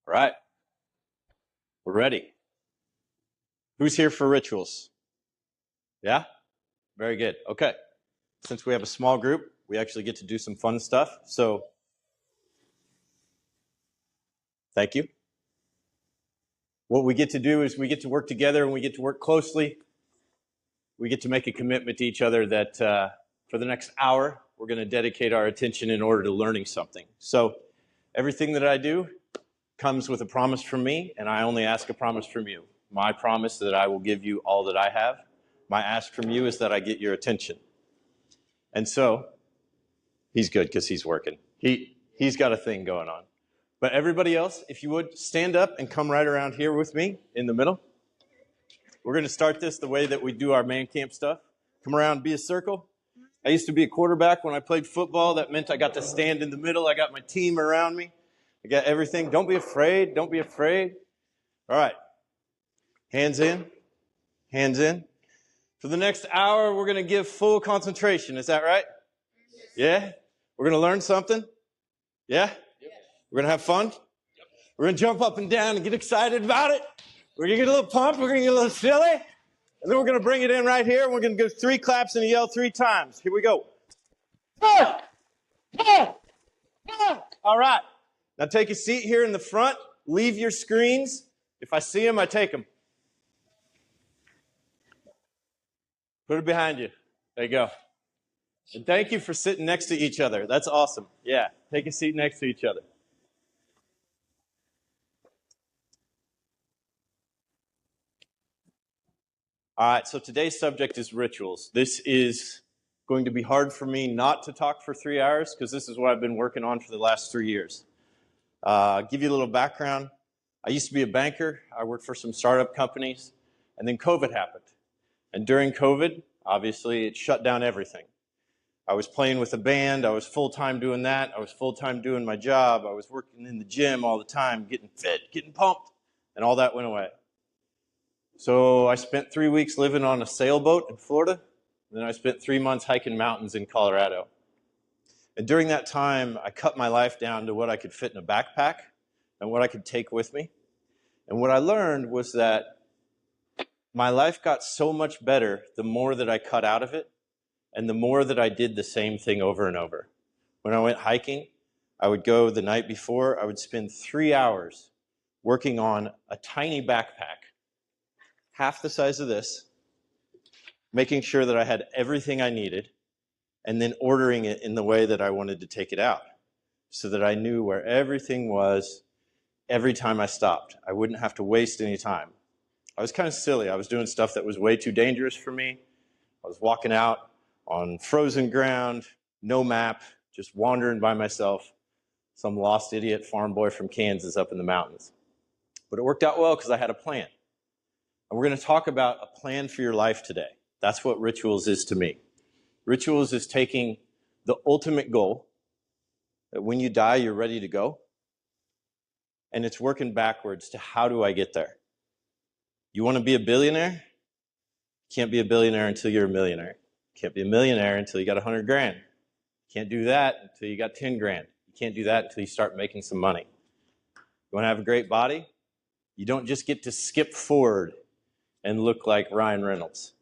All right, we're ready. Who's here for rituals? Yeah? Very good. Okay. Since we have a small group, we actually get to do some fun stuff. So, thank you. What we get to do is we get to work together and we get to work closely. We get to make a commitment to each other that for the next hour, we're going to dedicate our attention in order to learning something. So, everything that I do comes with a promise from me, and I only ask a promise from you. My promise is that I will give you all that I have. My ask from you is that I get your attention. And so, he's good because he's working. He's got a thing going on. But everybody else, if you would, stand up and come right around here with me in the middle. We're going to start this the way that we do our man camp stuff. Come around, be a circle. I used to be a quarterback when I played football. That meant I got to stand in the middle. I got my team around me. I got everything. Don't be afraid. Don't be afraid. All right. Hands in. Hands in. For the next hour, we're going to give full concentration. Is that right? Yeah? We're going to learn something? Yeah? We're going to have fun? We're going to jump up and down and get excited about it. We're going to get a little pumped. We're going to get a little silly. And then we're going to bring it in right here. We're going to go 3 claps and yell 3 times. Here we go. All right. Now take a seat here in the front. Leave your screens. If I see them, I take them. Put it behind you. There you go. And thank you for sitting next to each other. That's awesome. Yeah, take a seat next to each other. All right, so today's subject is rituals. This is going to be hard for me not to talk for 3 hours because this is what I've been working on for the last 3 years. Give you a little background. I used to be a banker. I worked for some startup companies, and then COVID happened. And during COVID, obviously, it shut down everything. I was playing with a band. I was full-time doing that. I was full-time doing my job. I was working in the gym all the time, getting fit, getting pumped, and all that went away. So I spent 3 weeks living on a sailboat in Florida. And then I spent 3 months hiking mountains in Colorado. And during that time, I cut my life down to what I could fit in a backpack and what I could take with me. And what I learned was that my life got so much better the more that I cut out of it and the more that I did the same thing over and over. When I went hiking, I would go the night before. I would spend 3 hours working on a tiny backpack, half the size of this, making sure that I had everything I needed, and then ordering it in the way that I wanted to take it out so that I knew where everything was every time I stopped. I wouldn't have to waste any time. I was kind of silly. I was doing stuff that was way too dangerous for me. I was walking out on frozen ground, no map, just wandering by myself, some lost idiot farm boy from Kansas up in the mountains. But it worked out well because I had a plan. And we're going to talk about a plan for your life today. That's what rituals is to me. Rituals is taking the ultimate goal, that when you die, you're ready to go. And it's working backwards to how do I get there? You want to be a billionaire? You can't be a billionaire until you're a millionaire. You can't be a millionaire until you got 100 grand. You can't do that until you got 10 grand. You can't do that until you start making some money. You want to have a great body? You don't just get to skip forward and look like Ryan Reynolds.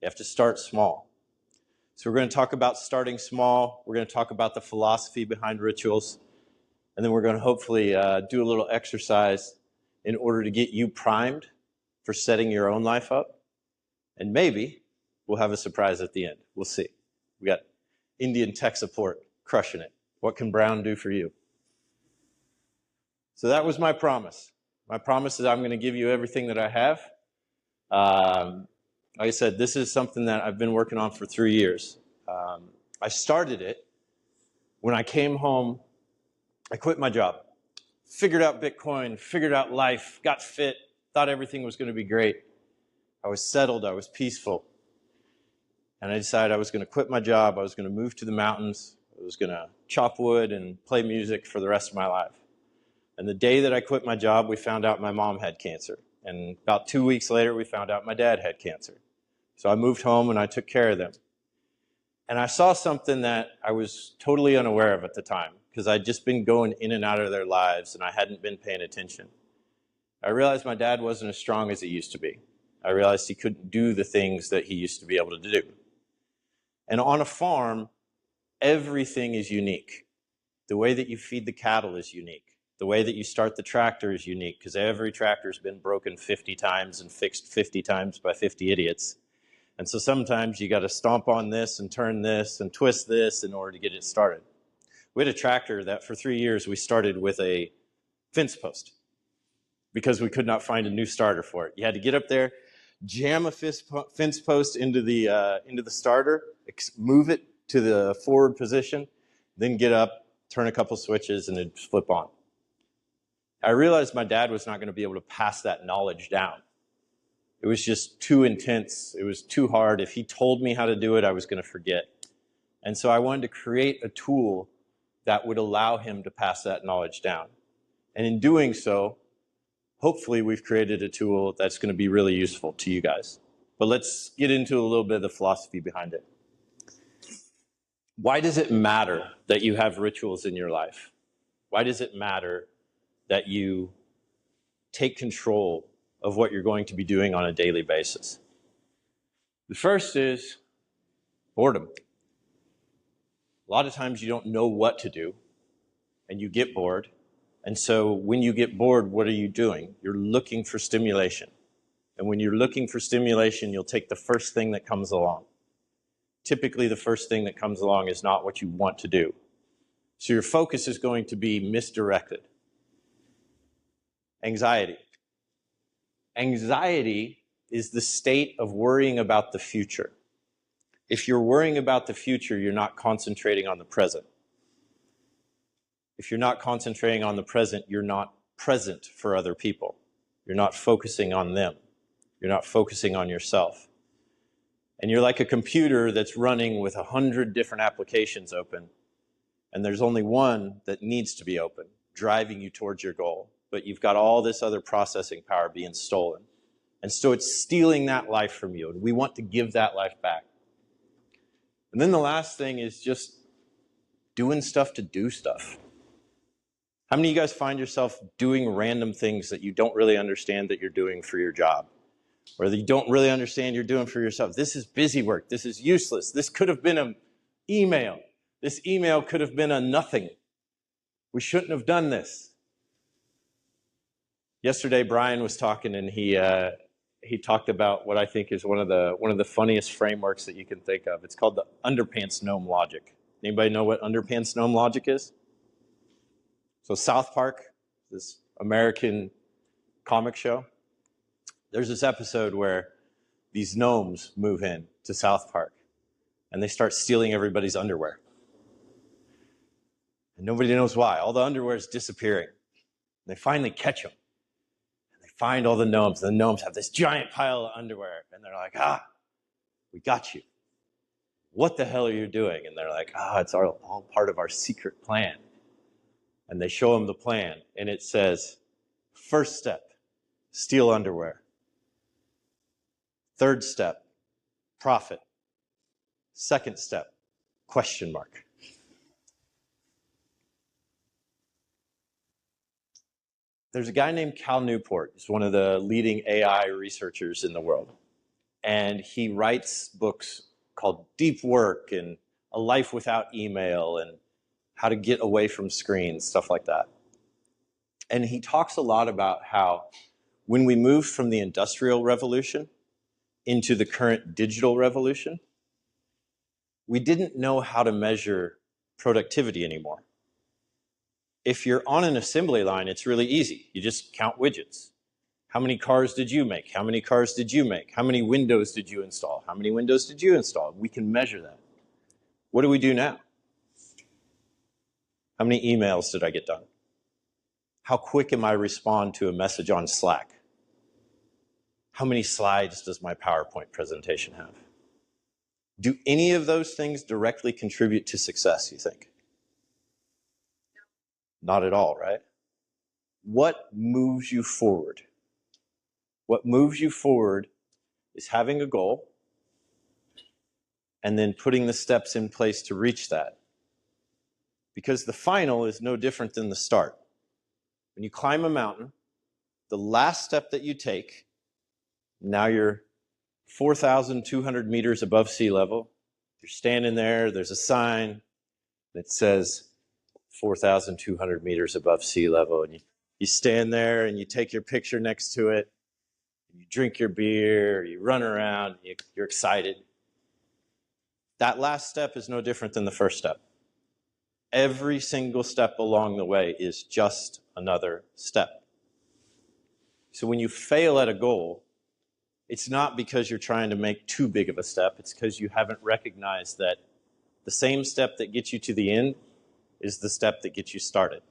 You have to start small. So we're going to talk about starting small. We're going to talk about the philosophy behind rituals. And then we're going to hopefully do a little exercise in order to get you primed for setting your own life up. And maybe we'll have a surprise at the end. We'll see. We got Indian tech support crushing it. What can Brown do for you? So that was my promise. My promise is I'm going to give you everything that I have. Like I said, this is something that I've been working on for 3 years. I started it when I came home. I quit my job, figured out Bitcoin, figured out life, got fit, thought everything was going to be great. I was settled, I was peaceful. And I decided I was going to quit my job, I was going to move to the mountains, I was going to chop wood and play music for the rest of my life. And the day that I quit my job, we found out my mom had cancer. And about 2 weeks later, we found out my dad had cancer. So I moved home and I took care of them. And I saw something that I was totally unaware of at the time, because I'd just been going in and out of their lives and I hadn't been paying attention. I realized my dad wasn't as strong as he used to be. I realized he couldn't do the things that he used to be able to do. And on a farm, everything is unique. The way that you feed the cattle is unique. The way that you start the tractor is unique, because every tractor's been broken 50 times and fixed 50 times by 50 idiots. And so sometimes you got to stomp on this and turn this and twist this in order to get it started. We had a tractor that for 3 years we started with a fence post because we could not find a new starter for it. You had to get up there, jam a fence post into the starter, move it to the forward position, then get up, turn a couple switches, and it'd flip on. I realized my dad was not going to be able to pass that knowledge down. It was just too intense. It was too hard. If he told me how to do it, I was going to forget. And so I wanted to create a tool that would allow him to pass that knowledge down. And in doing so, hopefully we've created a tool that's going to be really useful to you guys. But let's get into a little bit of the philosophy behind it. Why does it matter that you have rituals in your life? Why does it matter that you take control of what you're going to be doing on a daily basis? The first is boredom. A lot of times you don't know what to do and you get bored. And so when you get bored, what are you doing? You're looking for stimulation. And when you're looking for stimulation, you'll take the first thing that comes along. Typically, the first thing that comes along is not what you want to do. So your focus is going to be misdirected. Anxiety. Anxiety is the state of worrying about the future. If you're worrying about the future, you're not concentrating on the present. If you're not concentrating on the present, you're not present for other people. You're not focusing on them. You're not focusing on yourself. And you're like a computer that's running with 100 different applications open, and there's only one that needs to be open, driving you towards your goal. But you've got all this other processing power being stolen. And so it's stealing that life from you, and we want to give that life back. And then the last thing is just doing stuff to do stuff. How many of you guys find yourself doing random things that you don't really understand that you're doing for your job? Or that you don't really understand you're doing for yourself? This is busy work. This is useless. This could have been an email. This email could have been a nothing. We shouldn't have done this. Yesterday, Brian was talking, and he talked about what I think is one of the funniest frameworks that you can think of. It's called the underpants gnome logic. Anybody know what underpants gnome logic is? So South Park, this American comic show, there's this episode where these gnomes move in to South Park, and they start stealing everybody's underwear. And nobody knows why. All the underwear is disappearing. And they finally catch them. Find all the gnomes. The gnomes have this giant pile of underwear, and they're like, we got you. What the hell are you doing? And they're like, it's all part of our secret plan. And they show them the plan, and it says, first step, steal underwear. Third step, profit. Second step, question mark. There's a guy named Cal Newport. He's one of the leading AI researchers in the world. And he writes books called Deep Work and A Life Without Email and How to Get Away from Screens, stuff like that. And he talks a lot about how when we moved from the Industrial Revolution into the current digital revolution, we didn't know how to measure productivity anymore. If you're on an assembly line, it's really easy. You just count widgets. How many cars did you make? How many cars did you make? How many windows did you install? How many windows did you install? We can measure that. What do we do now? How many emails did I get done? How quick am I respond to a message on Slack? How many slides does my PowerPoint presentation have? Do any of those things directly contribute to success, you think? Not at all, right? What moves you forward? What moves you forward is having a goal and then putting the steps in place to reach that. because the final is no different than the start. When you climb a mountain, the last step that you take, now you're 4,200 meters above sea level. You're standing there, there's a sign that says 4,200 meters above sea level. And you stand there and you take your picture next to it. You drink your beer, you run around, you're excited. That last step is no different than the first step. Every single step along the way is just another step. So when you fail at a goal, it's not because you're trying to make too big of a step. It's because you haven't recognized that the same step that gets you to the end is the step that gets you started.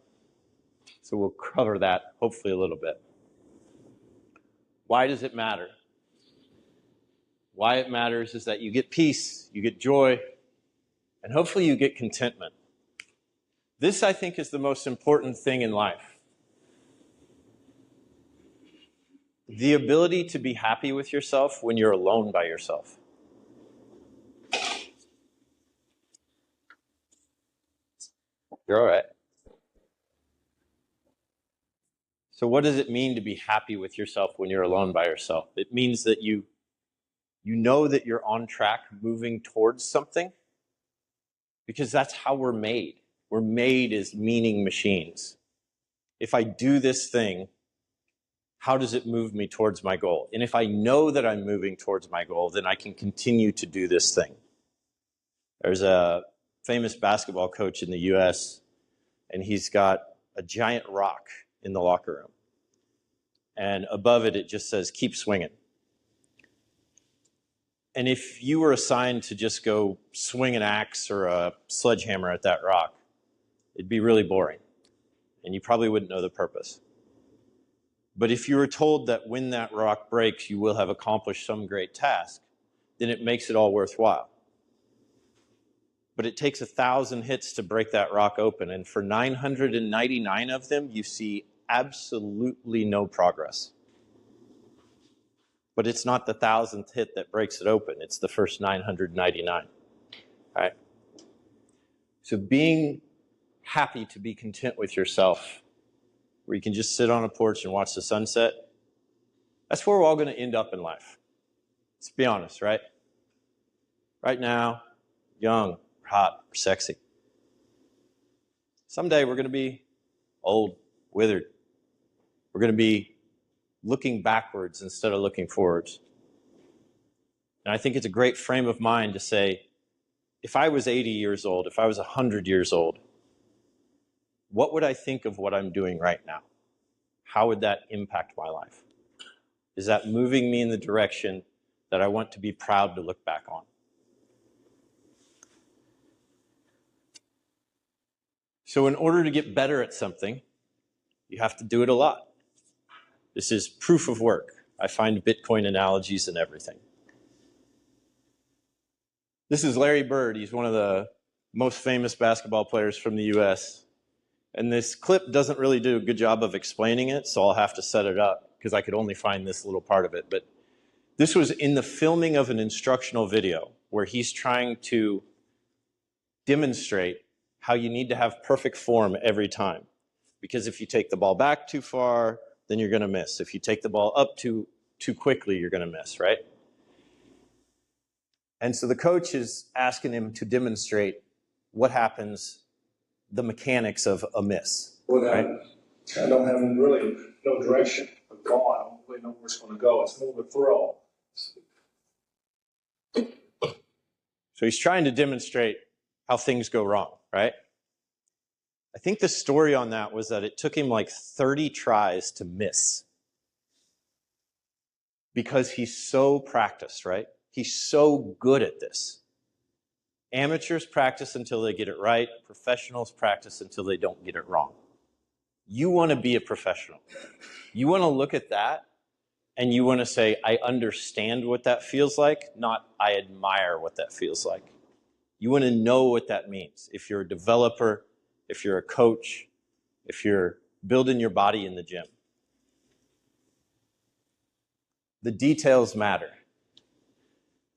So we'll cover that hopefully a little bit. Why does it matter? Why it matters is that you get peace, you get joy, and hopefully you get contentment. This, I think, is the most important thing in life. The ability to be happy with yourself when you're alone by yourself. You're all right. So what does it mean to be happy with yourself when you're alone by yourself? It means that you know that you're on track moving towards something, because that's how we're made. We're made as meaning machines. If I do this thing, how does it move me towards my goal? And if I know that I'm moving towards my goal, then I can continue to do this thing. There's a famous basketball coach in the US, and he's got a giant rock in the locker room. And above it, it just says, keep swinging. And if you were assigned to just go swing an axe or a sledgehammer at that rock, it'd be really boring, and you probably wouldn't know the purpose. But if you were told that when that rock breaks, you will have accomplished some great task, then it makes it all worthwhile. But it takes 1,000 hits to break that rock open, and for 999 of them, you see absolutely no progress. But it's not the 1,000th hit that breaks it open, it's the first 999. All right? So being happy to be content with yourself, where you can just sit on a porch and watch the sunset, that's where we're all going to end up in life. Let's be honest, right? Right now, young, hot, or sexy. Someday we're going to be old, withered. We're going to be looking backwards instead of looking forwards. And I think it's a great frame of mind to say, if I was 80 years old, if I was 100 years old, what would I think of what I'm doing right now? How would that impact my life? Is that moving me in the direction that I want to be proud to look back on? So in order to get better at something, you have to do it a lot. This is proof of work. I find Bitcoin analogies in everything. This is Larry Bird. He's one of the most famous basketball players from the US. And this clip doesn't really do a good job of explaining it, so I'll have to set it up because I could only find this little part of it. But this was in the filming of an instructional video where he's trying to demonstrate how you need to have perfect form every time. Because if you take the ball back too far, then you're going to miss. If you take the ball up too quickly, you're going to miss, right? And so the coach is asking him to demonstrate what happens, the mechanics of a miss. Well, right? I don't have really no direction of going. I don't really know where it's going to go. It's more of a throw. So he's trying to demonstrate how things go wrong, right? I think the story on that was that it took him like 30 tries to miss because he's so practiced, right? He's so good at this. Amateurs practice until they get it right. Professionals practice until they don't get it wrong. You want to be a professional. You want to look at that and you want to say, I understand what that feels like, not I admire what that feels like. You want to know what that means. If you're a developer, if you're a coach, if you're building your body in the gym. The details matter.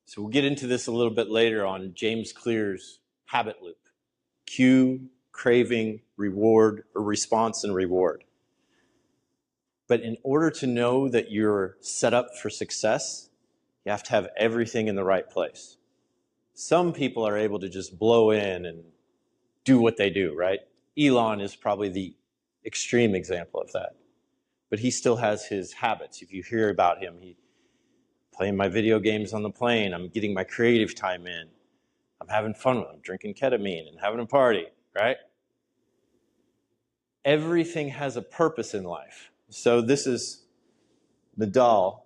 So we'll get into this a little bit later on James Clear's habit loop. Cue, craving reward or response and reward. But in order to know that you're set up for success, you have to have everything in the right place. Some people are able to just blow in and do what they do, right? Elon is probably the extreme example of that. But he still has his habits. If you hear about him, he playing my video games on the plane, I'm getting my creative time in, I'm having fun with it, I'm drinking ketamine and having a party, right? Everything has a purpose in life. So this is Nadal,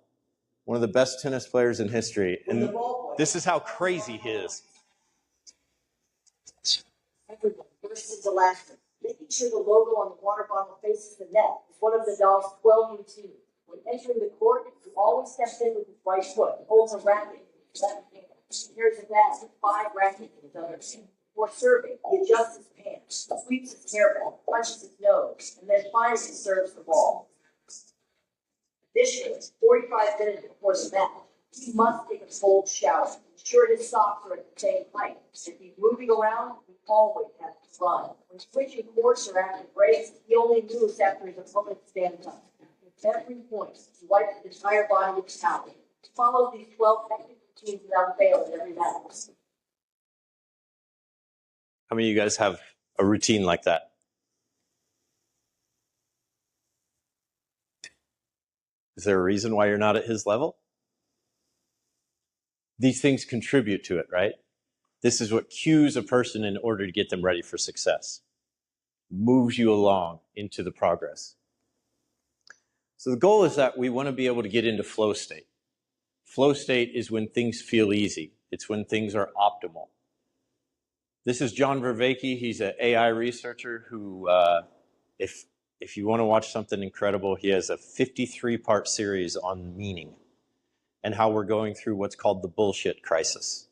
one of the best tennis players in history. And this is how crazy he is. Everyone versus Alaska. Making sure the logo on the water bottle faces the net is one of Nadal's 12 routines. When entering the court, he always steps in with his right foot, holds a racket in his left hand. Here's a bat with 5 rackets in his other hand. Before serving, he adjusts his pants, sweeps his hair back, punches his nose, and then finally serves the ball. Additionally, 45 minutes before the match, he must take a cold shower, ensure his socks are at the same height. If he's moving around, he always has to run. When switching courts or after breaks, he only moves after his opponent stands up. At every point, he wipes his entire body with a towel. He follows these 12 technical routines without fail in every match. How many of you guys have a routine like that? Is there a reason why you're not at his level? These things contribute to it, right? This is what cues a person in order to get them ready for success. Moves you along into the progress. So the goal is that we want to be able to get into flow state. Flow state is when things feel easy. It's when things are optimal. This is John Vervaeke. He's an AI researcher who, if you want to watch something incredible, he has a 53-part series on meaning and how we're going through what's called the bullshit crisis.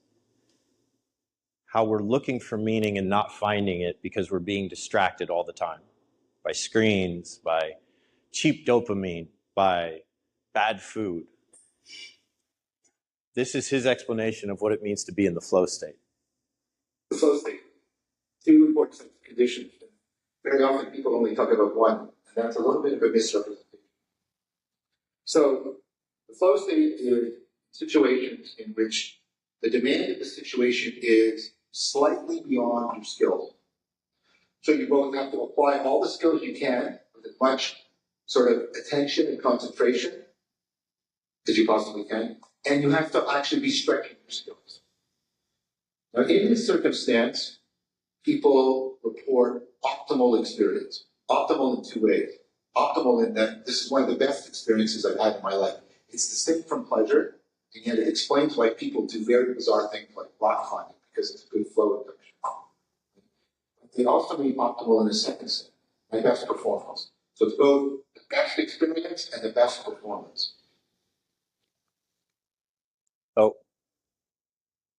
How we're looking for meaning and not finding it because we're being distracted all the time by screens, by cheap dopamine, by bad food. This is his explanation of what it means to be in the flow state. The flow state. 2 important conditions. Very often people only talk about one, and that's a little bit of a misrepresentation. So the flow state is situations in which the demand of the situation is slightly beyond your skills. So you both have to apply all the skills you can with as much sort of attention and concentration as you possibly can, and you have to actually be stretching your skills. Now, in this circumstance, people report optimal experience. Optimal in 2 ways. Optimal in that this is one of the best experiences I've had in my life. It's distinct from pleasure, and yet it explains why people do very bizarre things like rock climbing, because it's a good flow induction. They also mean optimal in the second sense, my best performance. So it's both the best experience and the best performance. Oh,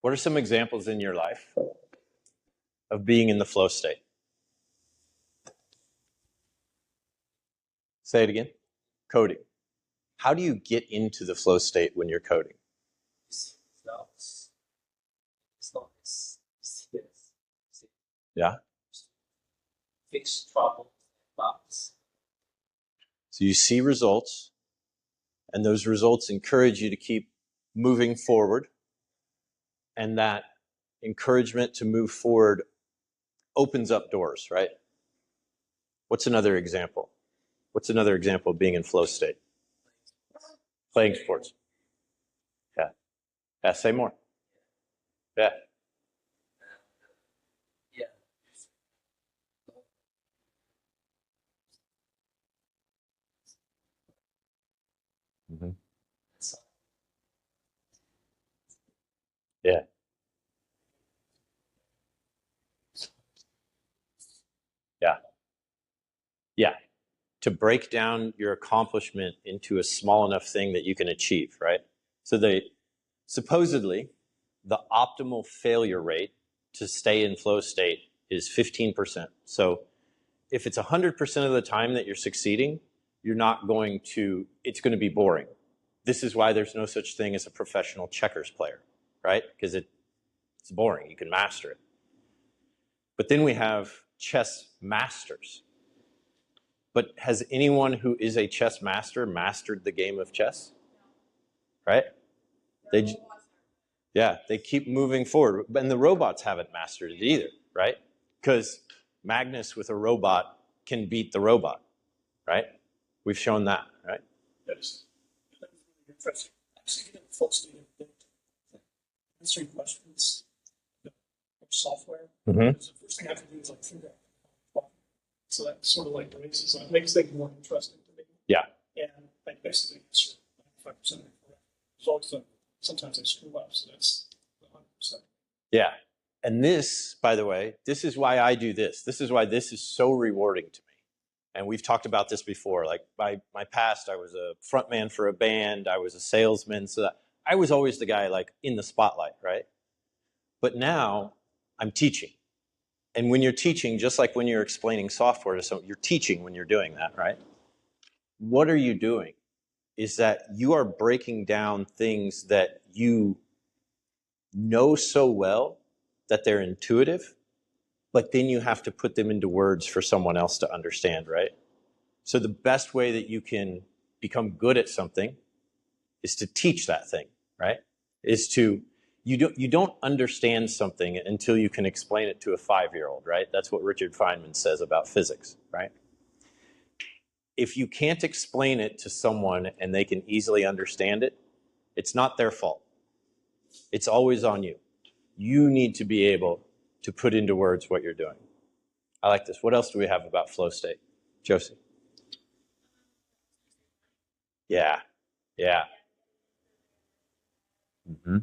what are some examples in your life of being in the flow state? Say it again. Coding. How do you get into the flow state when you're coding? Yeah? Fix trouble bugs. So you see results, and those results encourage you to keep moving forward, and that encouragement to move forward opens up doors, right? What's another example? What's another example of being in flow state? Playing sports. Yeah. Yeah, say more. Yeah. Yeah. Mm-hmm. Yeah. Yeah. Yeah. To break down your accomplishment into a small enough thing that you can achieve, right? So supposedly, the optimal failure rate to stay in flow state is 15%. So if it's 100% of the time that you're succeeding, it's going to be boring. This is why there's no such thing as a professional checkers player, right? Because it's boring. You can master it. But then we have chess masters. But has anyone who is a chess master mastered the game of chess? Right? They keep moving forward. And the robots haven't mastered it either, right? Because Magnus with a robot can beat the robot, right? We've shown that, right? That's really interesting. Actually, getting full state of answering questions of software. Mhm. The first thing I have to do is like figure out. So that sort of like raises, makes things more interesting to me. Yeah. And like basically answer 95% correct. So sometimes I screw up, so that's 100%. Yeah. And this, by the way, this is why I do this. This is why this is so rewarding to me. And we've talked about this before. Like my past, I was a frontman for a band. I was a salesman. So that I was always the guy like in the spotlight, right? But now I'm teaching. And when you're teaching, just like when you're explaining software to someone, you're teaching when you're doing that, right? What are you doing? Is that you are breaking down things that you know so well that they're intuitive, but then you have to put them into words for someone else to understand, right? So the best way that you can become good at something is to teach that thing, right? You don't understand something until you can explain it to a 5-year-old, right? That's what Richard Feynman says about physics, right? If you can't explain it to someone and they can easily understand it, it's not their fault. It's always on you. You need to be able to put into words what you're doing. I like this. What else do we have about flow state? Josie? Yeah. Mm-hmm.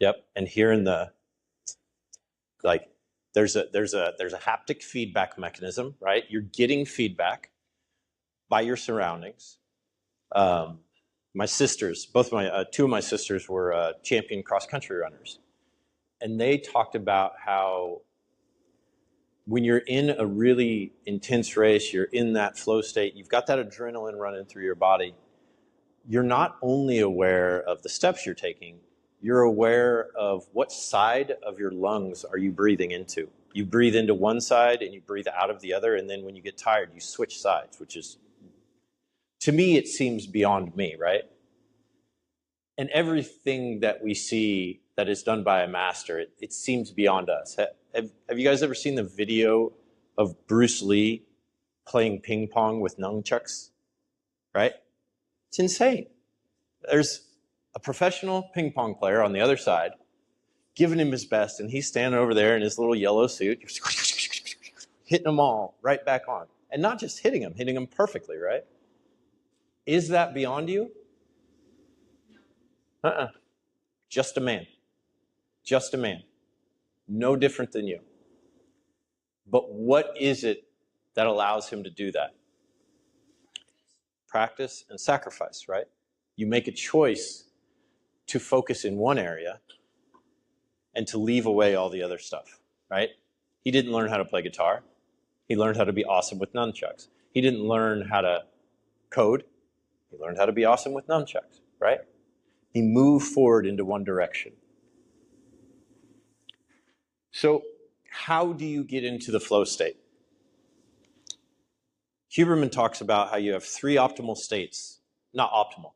Yep. And here in the, like, there's a haptic feedback mechanism, right? You're getting feedback by your surroundings. My sisters, two of my sisters were champion cross-country runners. And they talked about how when you're in a really intense race, you're in that flow state, you've got that adrenaline running through your body. You're not only aware of the steps you're taking, you're aware of what side of your lungs are you breathing into. You breathe into one side and you breathe out of the other, and then when you get tired, you switch sides, which is, to me, it seems beyond me, right? And everything that we see that is done by a master, it seems beyond us. Have you guys ever seen the video of Bruce Lee playing ping pong with nunchucks? Right? It's insane. There's a professional ping pong player on the other side giving him his best, and he's standing over there in his little yellow suit, hitting them all right back on. And not just hitting them perfectly, right? Is that beyond you? Just a man. Just a man. No different than you. But what is it that allows him to do that? Practice and sacrifice, right? You make a choice to focus in one area and to leave away all the other stuff, right? He didn't learn how to play guitar. He learned how to be awesome with nunchucks. He didn't learn how to code. He learned how to be awesome with nunchucks, right? He moved forward into one direction. So how do you get into the flow state? Huberman talks about how you have 3 optimal states. Not optimal.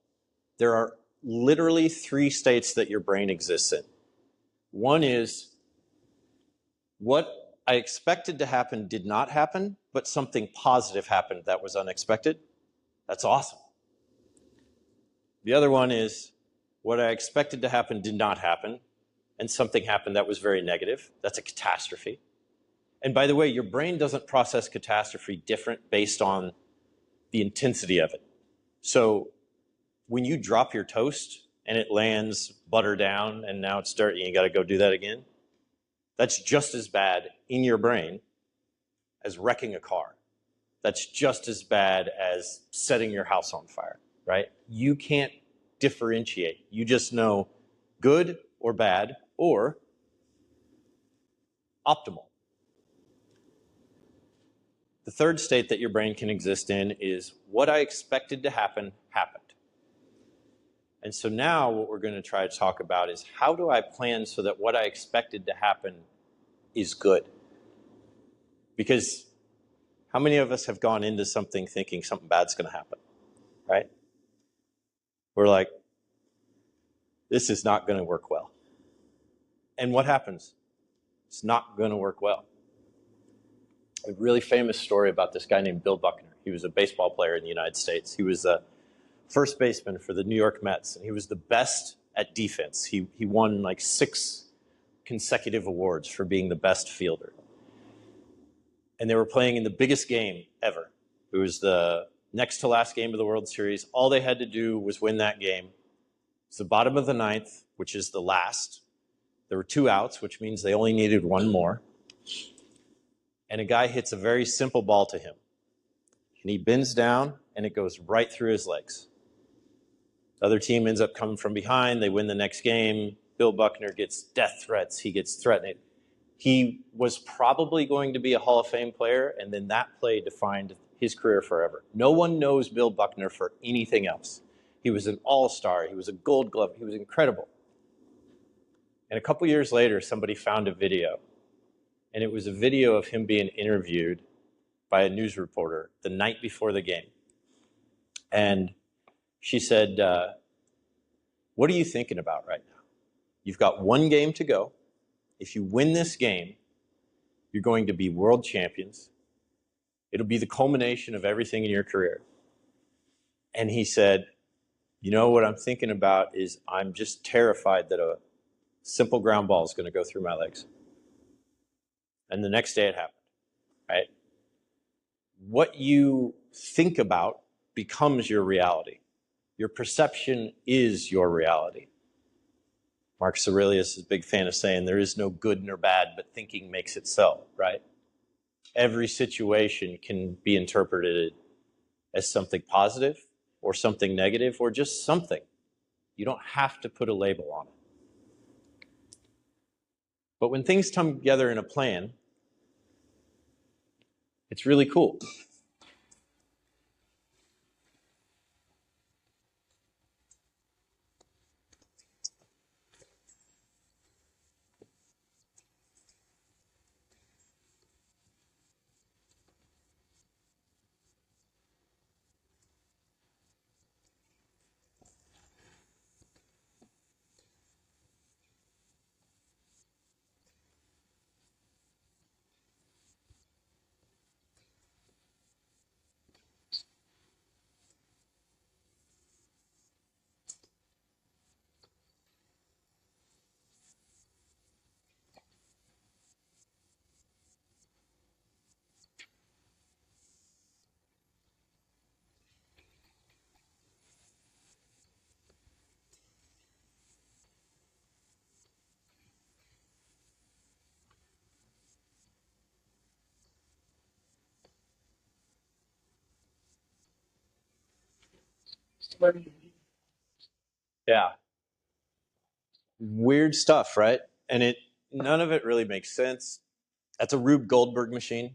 There are literally 3 states that your brain exists in. One is what I expected to happen did not happen, but something positive happened that was unexpected. That's awesome. The other one is what I expected to happen did not happen, and something happened that was very negative. That's a catastrophe. And by the way, your brain doesn't process catastrophe different based on the intensity of it. So when you drop your toast and it lands butter down and now it's dirty and you got to go do that again, that's just as bad in your brain as wrecking a car. That's just as bad as setting your house on fire, right? You can't differentiate. You just know good or bad or optimal. The third state that your brain can exist in is what I expected to happen happened. And so now what we're going to try to talk about is how do I plan so that what I expected to happen is good? Because how many of us have gone into something thinking something bad's going to happen, right? We're like, this is not going to work well. And what happens? It's not going to work well. A really famous story about this guy named Bill Buckner. He was a baseball player in the United States. He was a first baseman for the New York Mets, and he was the best at defense. He won like 6 consecutive awards for being the best fielder. And they were playing in the biggest game ever. It was the next to last game of the World Series. All they had to do was win that game. It's the bottom of the 9th, which is the last. There were 2 outs, which means they only needed 1 more. And a guy hits a very simple ball to him. And he bends down, and it goes right through his legs. The other team ends up coming from behind. They win the next game. Bill Buckner gets death threats. He gets threatened. He was probably going to be a Hall of Fame player, and then that play defined his career forever. No one knows Bill Buckner for anything else. He was an all-star. He was a Gold Glove. He was incredible. And a couple years later, somebody found a video, and it was a video of him being interviewed by a news reporter the night before the game. And she said, what are you thinking about right now? You've got 1 game to go. If you win this game, you're going to be world champions. It'll be the culmination of everything in your career. And he said, you know what I'm thinking about is I'm just terrified that a simple ground ball is going to go through my legs. And the next day it happened, right? What you think about becomes your reality. Your perception is your reality. Marcus Aurelius is a big fan of saying there is no good nor bad, but thinking makes it so, right? Every situation can be interpreted as something positive or something negative or just something. You don't have to put a label on it. But when things come together in a plan, it's really cool. Yeah. Weird stuff, right? And none of it really makes sense. That's a Rube Goldberg machine.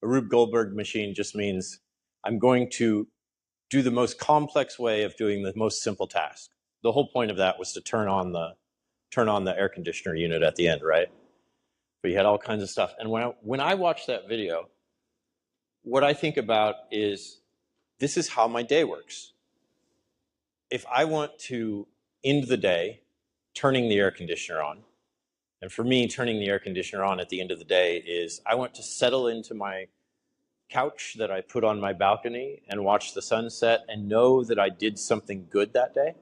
A Rube Goldberg machine just means I'm going to do the most complex way of doing the most simple task. The whole point of that was to turn on the air conditioner unit at the end, right? But you had all kinds of stuff. And when I watch that video, what I think about is this is how my day works. If I want to end the day turning the air conditioner on, and for me, turning the air conditioner on at the end of the day is I want to settle into my couch that I put on my balcony and watch the sunset and know that I did something good that day.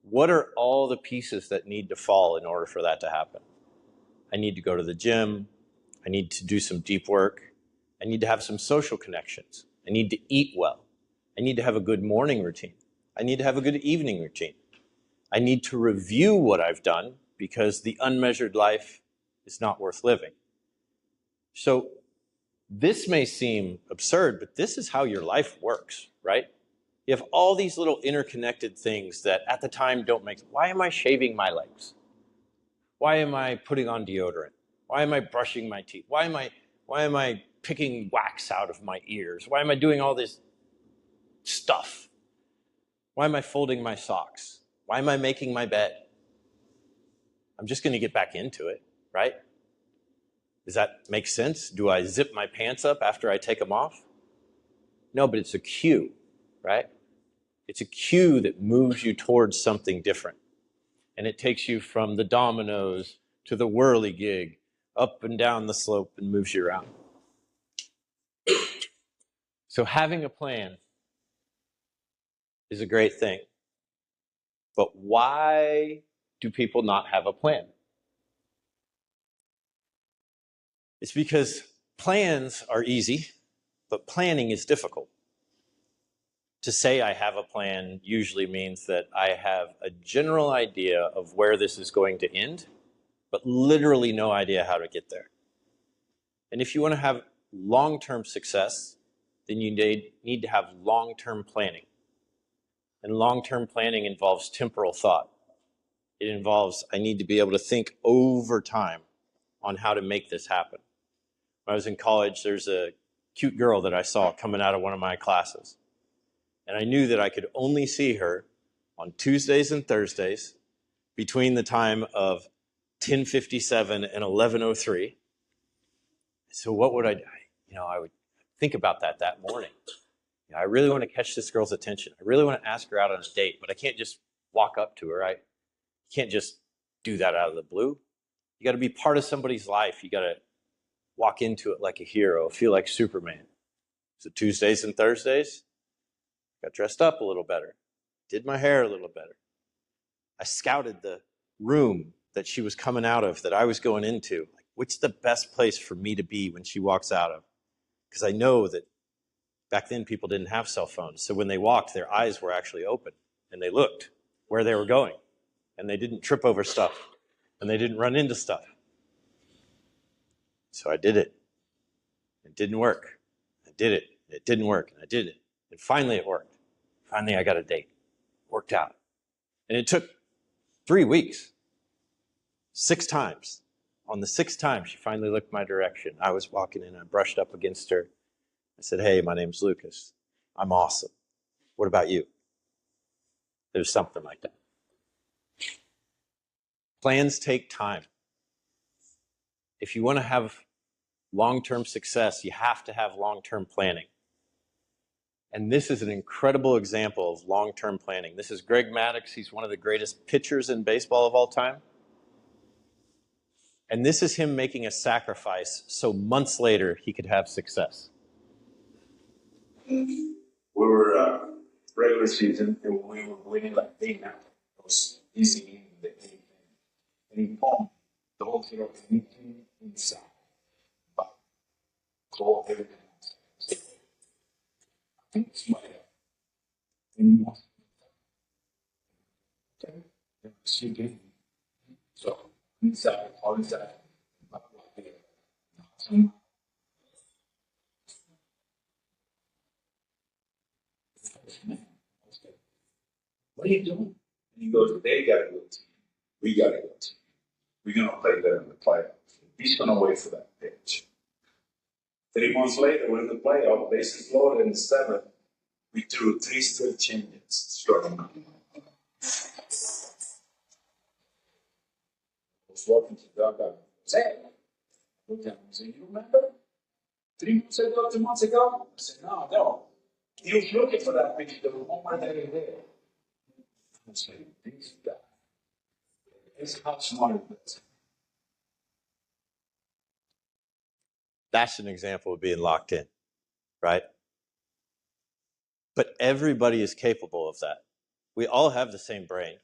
What are all the pieces that need to fall in order for that to happen? I need to go to the gym. I need to do some deep work. I need to have some social connections. I need to eat well. I need to have a good morning routine. I need to have a good evening routine. I need to review what I've done because the unmeasured life is not worth living. So this may seem absurd, but this is how your life works, right? You have all these little interconnected things that at the time don't make sense. Why am I shaving my legs? Why am I putting on deodorant? Why am I brushing my teeth? Why am I picking wax out of my ears? Why am I doing all this stuff? Why am I folding my socks? Why am I making my bed? I'm just going to get back into it, right? Does that make sense? Do I zip my pants up after I take them off? No, but it's a cue, right? It's a cue that moves you towards something different. And it takes you from the dominoes to the whirligig, up and down the slope, and moves you around. So having a plan is a great thing. But why do people not have a plan? It's because plans are easy, but planning is difficult. To say I have a plan usually means that I have a general idea of where this is going to end, but literally no idea how to get there. And if you want to have long-term success, then you need to have long-term planning. And long-term planning involves temporal thought. It involves, I need to be able to think over time on how to make this happen. When I was in college, there's a cute girl that I saw coming out of one of my classes. And I knew that I could only see her on Tuesdays and Thursdays between the time of 10:57 and 11:03. So what would I do? I would think about that morning. I really want to catch this girl's attention. I really want to ask her out on a date, but I can't just walk up to her. You can't just do that out of the blue. You got to be part of somebody's life. You got to walk into it like a hero, feel like Superman. So Tuesdays and Thursdays, got dressed up a little better, did my hair a little better. I scouted the room that she was coming out of, that I was going into. Like, what's the best place for me to be when she walks out of? Because I know that back then people didn't have cell phones. So when they walked, their eyes were actually open and they looked where they were going. And they didn't trip over stuff and they didn't run into stuff. So I did it. It didn't work. I did it. It didn't work. And I did it. And finally it worked. Finally I got a date. Worked out. And it took 3 weeks. 6 times. On the 6th time, she finally looked my direction. I was walking in. I brushed up against her. I said, hey, my name's Lucas. I'm awesome. What about you? It was something like that. Plans take time. If you want to have long-term success, you have to have long-term planning. And this is an incredible example of long-term planning. This is Greg Maddux. He's one of the greatest pitchers in baseball of all time. And this is him making a sacrifice so months later he could have success. We were regular season and we were winning like big now. It was easy in the anything. And he pumped the whole thing of anything inside. But call everything else. I think it's my and he was okay. She gave me. So inside, all inside. What are you doing? And he goes, they got a good team. We got a good team. We're going to play better in the playoffs. He's going to wait for that pitch. 3 months later, we're in the playoff, bases loaded in the 7th. We threw 3 straight changes. Starting. I was walking to the dugout. Say, I looked at him and said, you remember? 3 months ago, 2 months ago? I said, no. He was looking for that pitch the moment that he did. I said, this guy is how smart it is. That's an example of being locked in, right? But everybody is capable of that. We all have the same brain.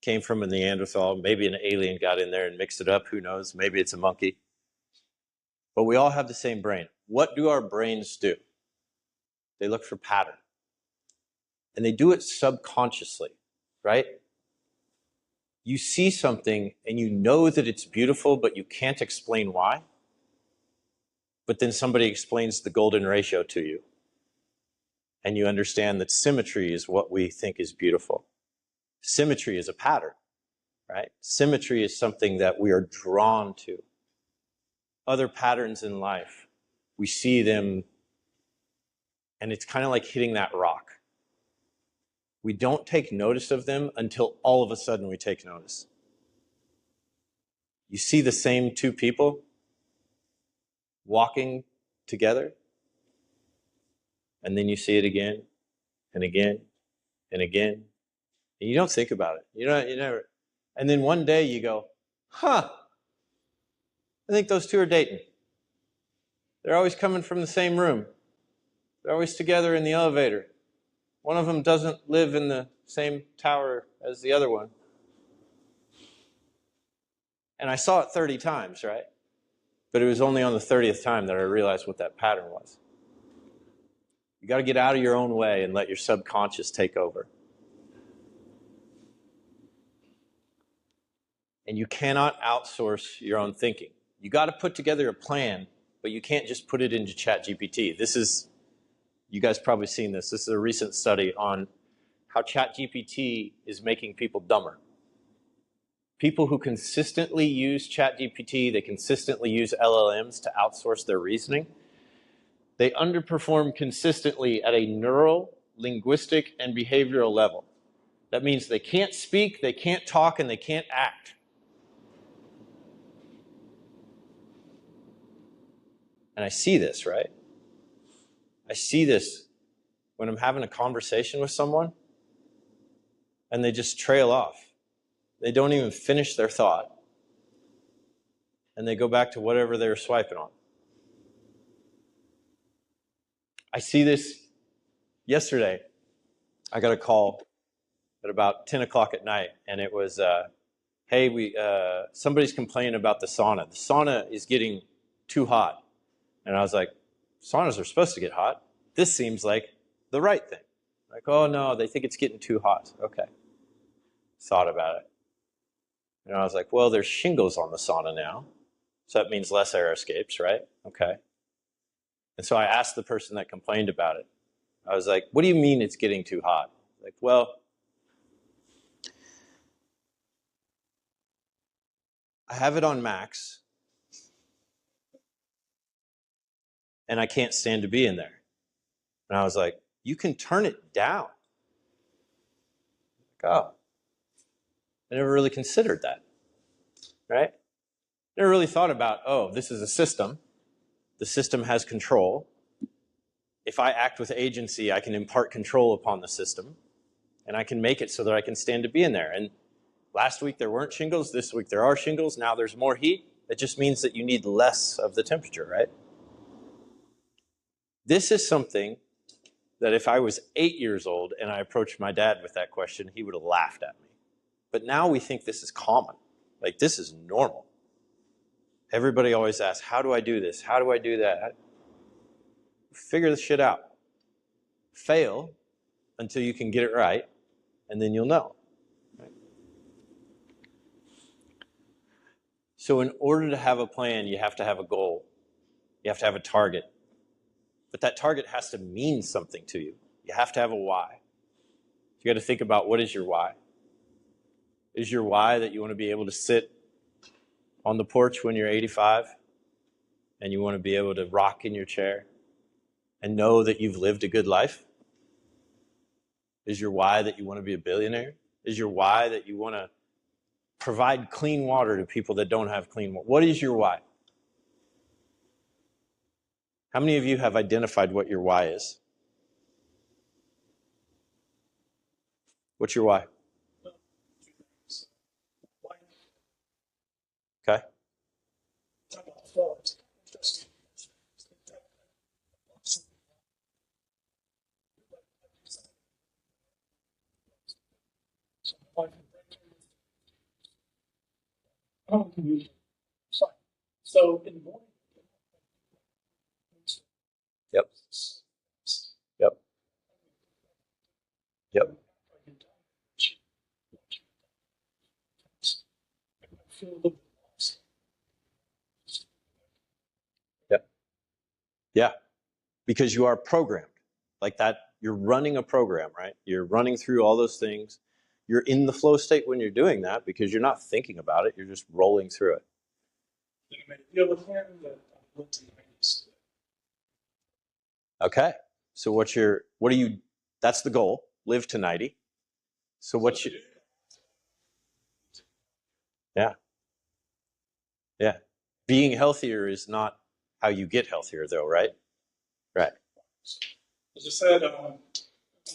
Came from a Neanderthal, maybe an alien got in there and mixed it up, who knows? Maybe it's a monkey. But we all have the same brain. What do our brains do? They look for pattern. And they do it subconsciously, right? You see something and you know that it's beautiful, but you can't explain why. But then somebody explains the golden ratio to you. And you understand that symmetry is what we think is beautiful. Symmetry is a pattern, right? Symmetry is something that we are drawn to. Other patterns in life we see them, and it's kind of like hitting that rock. We don't take notice of them until all of a sudden we take notice. You see the same two people walking together, and then you see it again and again and again, and you don't think about it. You never. And then one day you go, huh, I think those two are dating. They're always coming from the same room. They're always together in the elevator. One of them doesn't live in the same tower as the other one. And I saw it 30 times, right? But it was only on the 30th time that I realized what that pattern was. You got to get out of your own way and let your subconscious take over. And you cannot outsource your own thinking. You got to put together a plan, but you can't just put it into ChatGPT. You guys probably seen this. This is a recent study on how ChatGPT is making people dumber. People who consistently use ChatGPT, they consistently use LLMs to outsource their reasoning, they underperform consistently at a neural, linguistic, and behavioral level. That means they can't speak, they can't talk, and they can't act. And I see this, right? I see this when I'm having a conversation with someone and they just trail off. They don't even finish their thought. And they go back to whatever they were swiping on. I see this yesterday. I got a call at about 10 o'clock at night, and it was, hey, somebody's complaining about the sauna. The sauna is getting too hot. And I was like, saunas are supposed to get hot. This seems like the right thing. Like, oh no, they think it's getting too hot. Okay. Thought about it. And I was like, well, there's shingles on the sauna now. So that means less air escapes, right? Okay. And so I asked the person that complained about it. I was like, what do you mean it's getting too hot? Like, well, I have it on max. And I can't stand to be in there. And I was like, you can turn it down. Like, oh, I never really considered that, right? Never really thought about, oh, this is a system. The system has control. If I act with agency, I can impart control upon the system, and I can make it so that I can stand to be in there. And last week there weren't shingles. This week there are shingles. Now there's more heat. It just means that you need less of the temperature, right? This is something that if I was 8 years old and I approached my dad with that question, he would have laughed at me. But now we think this is common. Like, this is normal. Everybody always asks, how do I do this? How do I do that? Figure this shit out. Fail until you can get it right, and then you'll know. Right? So in order to have a plan, you have to have a goal. You have to have a target. But that target has to mean something to you. You have to have a why. You got to think about, what is your why? Is your why that you want to be able to sit on the porch when you're 85 and you want to be able to rock in your chair and know that you've lived a good life? Is your why that you want to be a billionaire? Is your why that you want to provide clean water to people that don't have clean water? What is your why? How many of you have identified what your why is? What's your why? Okay. So in the morning. Yep. Yep. Yep. Yep. Yeah. Because you are programmed like that. You're running a program, right? You're running through all those things. You're in the flow state when you're doing that because you're not thinking about it. You're just rolling through it. You made a deal with him that I went to the 90s. Okay. So that's the goal, live to 90. So yeah. Yeah. Being healthier is not how you get healthier though, right? Right. As I said,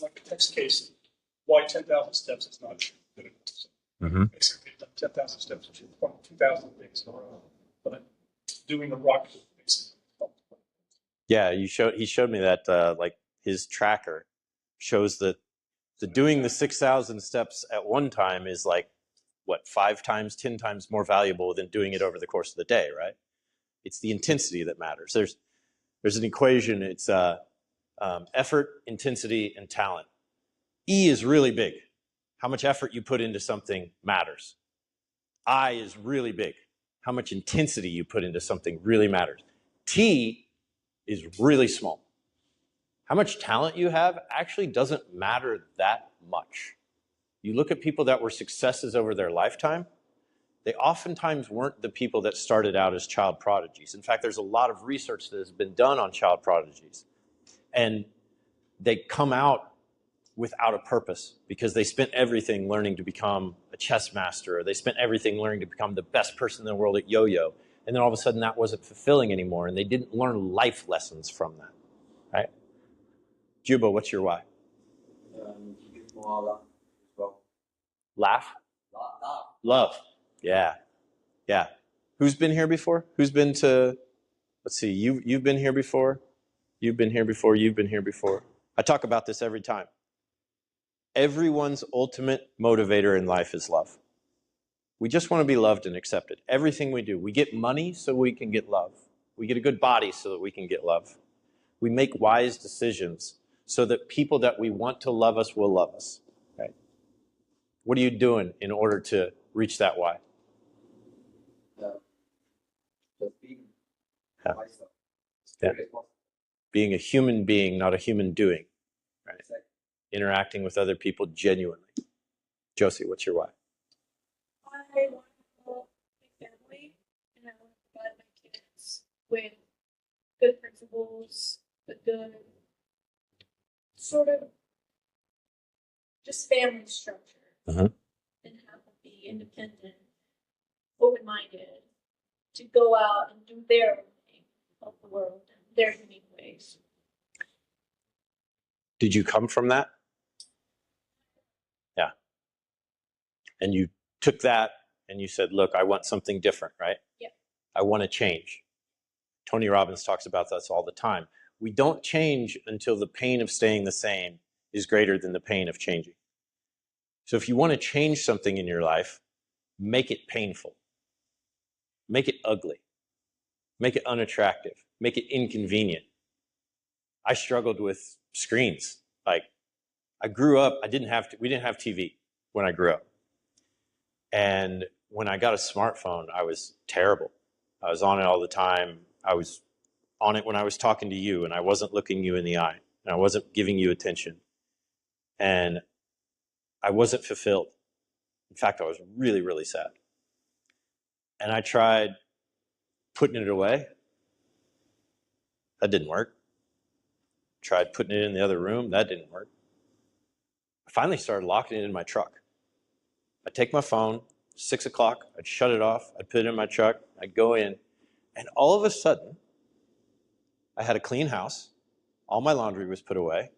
like the text case, why 10,000 steps is not good. Mm-hmm. Basically, 10,000 steps, which is 2,000 things in a row. But doing the rock basically helped. Yeah, he showed me that like his tracker shows that doing the 6,000 steps at one time is like what 5 times, 10 times more valuable than doing it over the course of the day, right? It's the intensity that matters. There's an equation. It's effort, intensity, and talent. E is really big. How much effort you put into something matters. I is really big. How much intensity you put into something really matters. T is really small. How much talent you have actually doesn't matter that much. You look at people that were successes over their lifetime, they oftentimes weren't the people that started out as child prodigies. In fact, there's a lot of research that has been done on child prodigies. And they come out without a purpose because they spent everything learning to become a chess master, or they spent everything learning to become the best person in the world at yo-yo. And then all of a sudden that wasn't fulfilling anymore, and they didn't learn life lessons from that, right? Juba, what's your why? Give more love. Well, Laugh? love. Love. Yeah. Yeah. Who's been here before? Who's been to, let's see, you've been here before? You've been here before, you've been here before. I talk about this every time. Everyone's ultimate motivator in life is love. We just want to be loved and accepted. Everything we do. We get money so we can get love. We get a good body so that we can get love. We make wise decisions so that people that we want to love us will love us. Right? What are you doing in order to reach that why? Just being Yeah. myself. Yeah. Being a human being, not a human doing. Right? Exactly. Interacting with other people genuinely. Josie, what's your why? I want to have a family, and I want to provide my kids with good principles, a good sort of just family structure, Mhm. and have them be independent, open-minded, to go out and do their own thing, help the world in their unique ways. Did you come from that? Yeah. And you took that and you said, look, I want something different, right? Yeah. I want to change. Tony Robbins talks about this all the time. We don't change until the pain of staying the same is greater than the pain of changing. So if you want to change something in your life, make it painful. Make it ugly. Make it unattractive. Make it inconvenient. I struggled with screens. Like, I grew up, we didn't have TV when I grew up. And when I got a smartphone, I was terrible. I was on it all the time. I was on it when I was talking to you, and I wasn't looking you in the eye, and I wasn't giving you attention. And I wasn't fulfilled. In fact, I was really, really sad. And I tried putting it away. That didn't work. Tried putting it in the other room. That didn't work. I finally started locking it in my truck. I'd take my phone, 6 o'clock, I'd shut it off, I'd put it in my truck, I'd go in, and all of a sudden, I had a clean house, all my laundry was put away,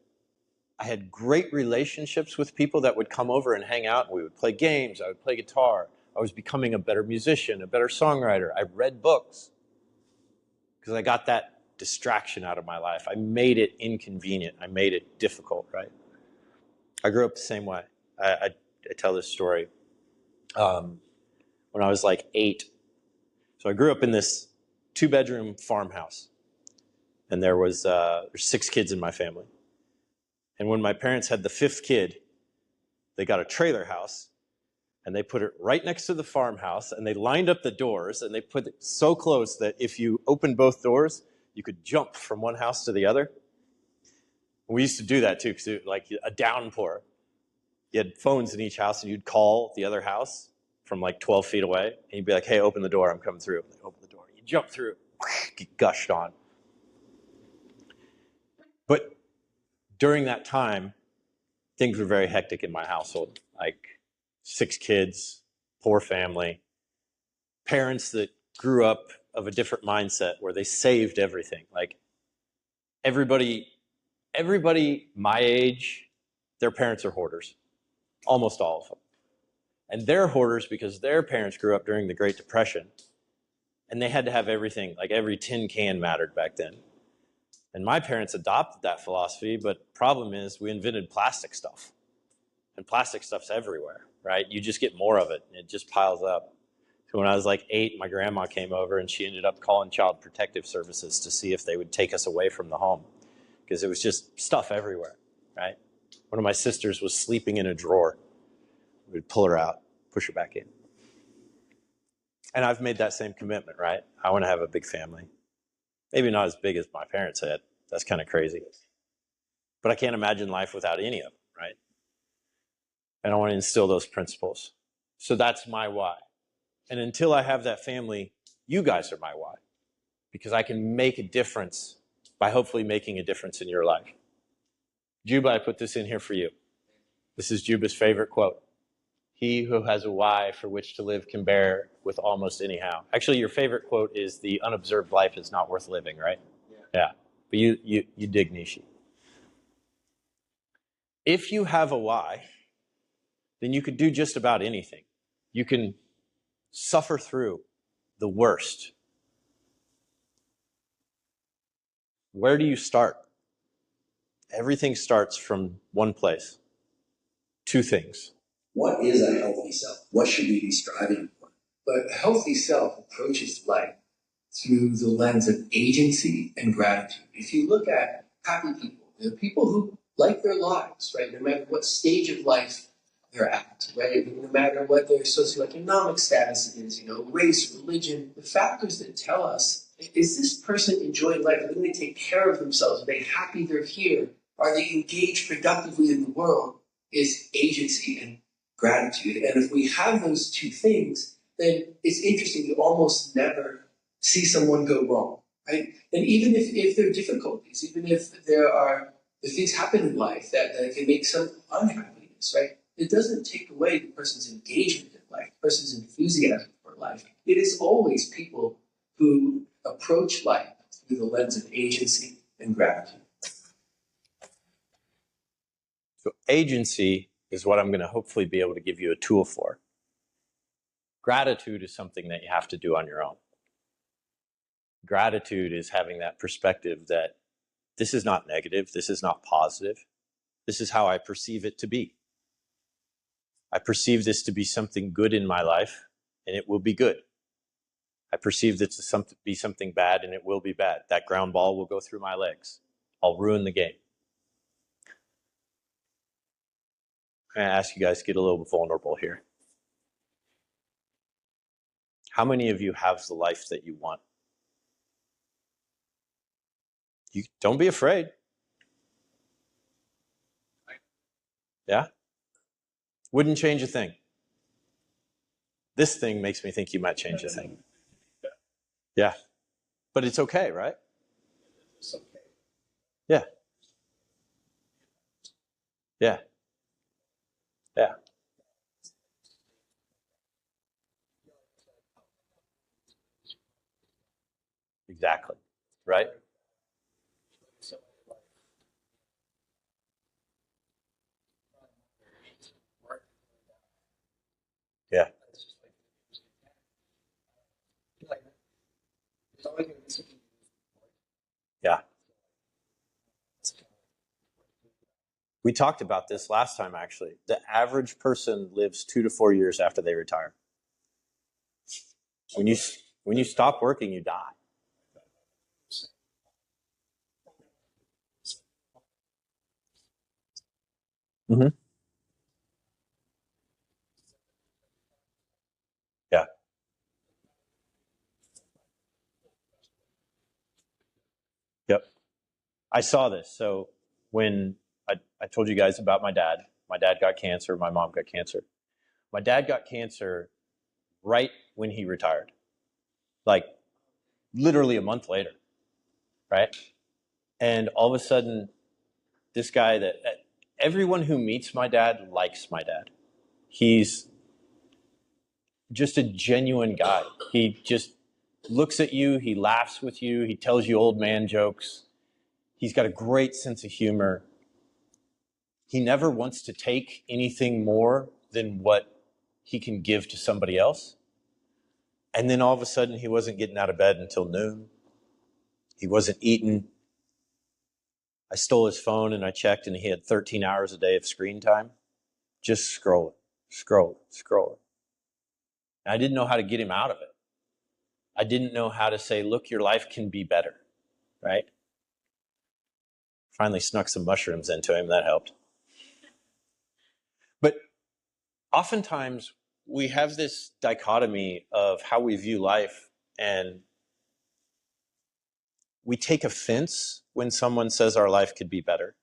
I had great relationships with people that would come over and hang out, and we would play games, I would play guitar, I was becoming a better musician, a better songwriter, I read books, because I got that distraction out of my life. I made it inconvenient, I made it difficult, right? I grew up the same way. I tell this story. When I was like 8. So I grew up in this 2-bedroom farmhouse. And there's 6 kids in my family. And when my parents had the 5th kid, they got a trailer house. And they put it right next to the farmhouse. And they lined up the doors. And they put it so close that if you opened both doors, you could jump from one house to the other. And we used to do that too, because it was like a downpour. You had phones in each house, and you'd call the other house from like 12 feet away, and you'd be like, hey, open the door, I'm coming through. And they open the door. You jump through, get gushed on. But during that time, things were very hectic in my household. Like 6 kids, poor family, parents that grew up of a different mindset where they saved everything. Like everybody my age, their parents are hoarders, almost all of them. And they're hoarders because their parents grew up during the Great Depression, and they had to have everything. Like every tin can mattered back then. And my parents adopted that philosophy, but problem is we invented plastic stuff. And plastic stuff's everywhere, right? You just get more of it, and it just piles up. So when I was like 8, my grandma came over, and she ended up calling Child Protective Services to see if they would take us away from the home, because it was just stuff everywhere, right? One of my sisters was sleeping in a drawer. We'd pull her out, push her back in. And I've made that same commitment, right? I want to have a big family. Maybe not as big as my parents had. That's kind of crazy. But I can't imagine life without any of them, right? And I want to instill those principles. So that's my why. And until I have that family, you guys are my why. Because I can make a difference by hopefully making a difference in your life. Juba, I put this in here for you. This is Juba's favorite quote. He who has a why for which to live can bear with almost anyhow. Actually, your favorite quote is the unobserved life is not worth living, right? Yeah. But you dig Nishi. If you have a why, then you could do just about anything. You can suffer through the worst. Where do you start? Everything starts from one place. 2 things. What is a healthy self? What should we be striving for? But a healthy self approaches life through the lens of agency and gratitude. If you look at happy people, the people who like their lives, right? No matter what stage of life they're at, right? No matter what their socioeconomic status is, race, religion, the factors that tell us, is this person enjoying life? Do they take care of themselves? Are they happy they're here? Are they engaged productively in the world? Is agency and gratitude. And if we have those 2 things, then it's interesting. You almost never see someone go wrong, right? And even if there are difficulties, even if if things happen in life that can make some unhappiness, right? It doesn't take away the person's engagement in life, the person's enthusiasm for life. It is always people who approach life through the lens of agency and gratitude. So agency is what I'm going to hopefully be able to give you a tool for. Gratitude is something that you have to do on your own. Gratitude is having that perspective that this is not negative, this is not positive, this is how I perceive it to be. I perceive this to be something good in my life, and it will be good. I perceive this to be something bad, and it will be bad. That ground ball will go through my legs. I'll ruin the game. I'm going to ask you guys to get a little vulnerable here. How many of you have the life that you want? You don't be afraid. Yeah? Wouldn't change a thing. This thing makes me think you might change a thing. Yeah. But it's okay, right? It's okay. Yeah. Yeah. Yeah. Exactly. Right? Yeah. Yeah. We talked about this last time, actually. The average person lives 2 to 4 years after they retire. When you stop working, you die. Mm-hmm. Yeah. Yep. I saw this. So when I told you guys about my dad got cancer, my mom got cancer. My dad got cancer right when he retired, like literally a month later, right? And all of a sudden, this guy that everyone who meets my dad likes my dad. He's just a genuine guy. He just looks at you, he laughs with you, he tells you old man jokes. He's got a great sense of humor. He never wants to take anything more than what he can give to somebody else. And then all of a sudden, he wasn't getting out of bed until noon. He wasn't eating. I stole his phone and I checked, and he had 13 hours a day of screen time. Just scrolling. And I didn't know how to get him out of it. I didn't know how to say, look, your life can be better, right? Finally snuck some mushrooms into him. That helped. But oftentimes, we have this dichotomy of how we view life, and we take offense when someone says our life could be better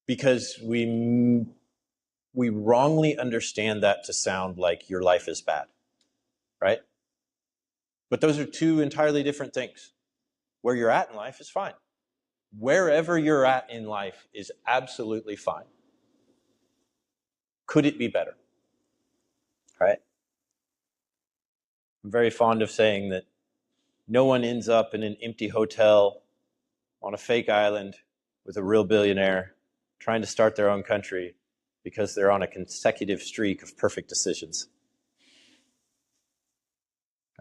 because we wrongly understand that to sound like your life is bad, right? But those are two entirely different things. Where you're at in life is fine. Wherever you're at in life is absolutely fine. Could it be better? Right? I'm very fond of saying that no one ends up in an empty hotel on a fake island with a real billionaire trying to start their own country because they're on a consecutive streak of perfect decisions.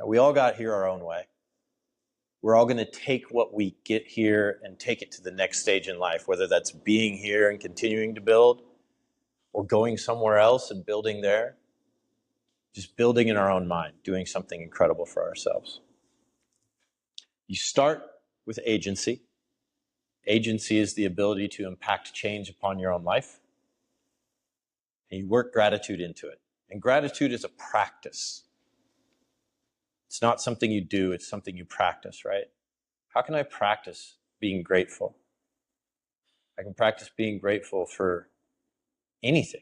We all got here our own way. We're all going to take what we get here and take it to the next stage in life, whether that's being here and continuing to build or going somewhere else and building there. Just building in our own mind, doing something incredible for ourselves. You start with agency. Agency is the ability to impact change upon your own life. And you work gratitude into it. And gratitude is a practice. It's not something you do, it's something you practice, right? How can I practice being grateful? I can practice being grateful for anything.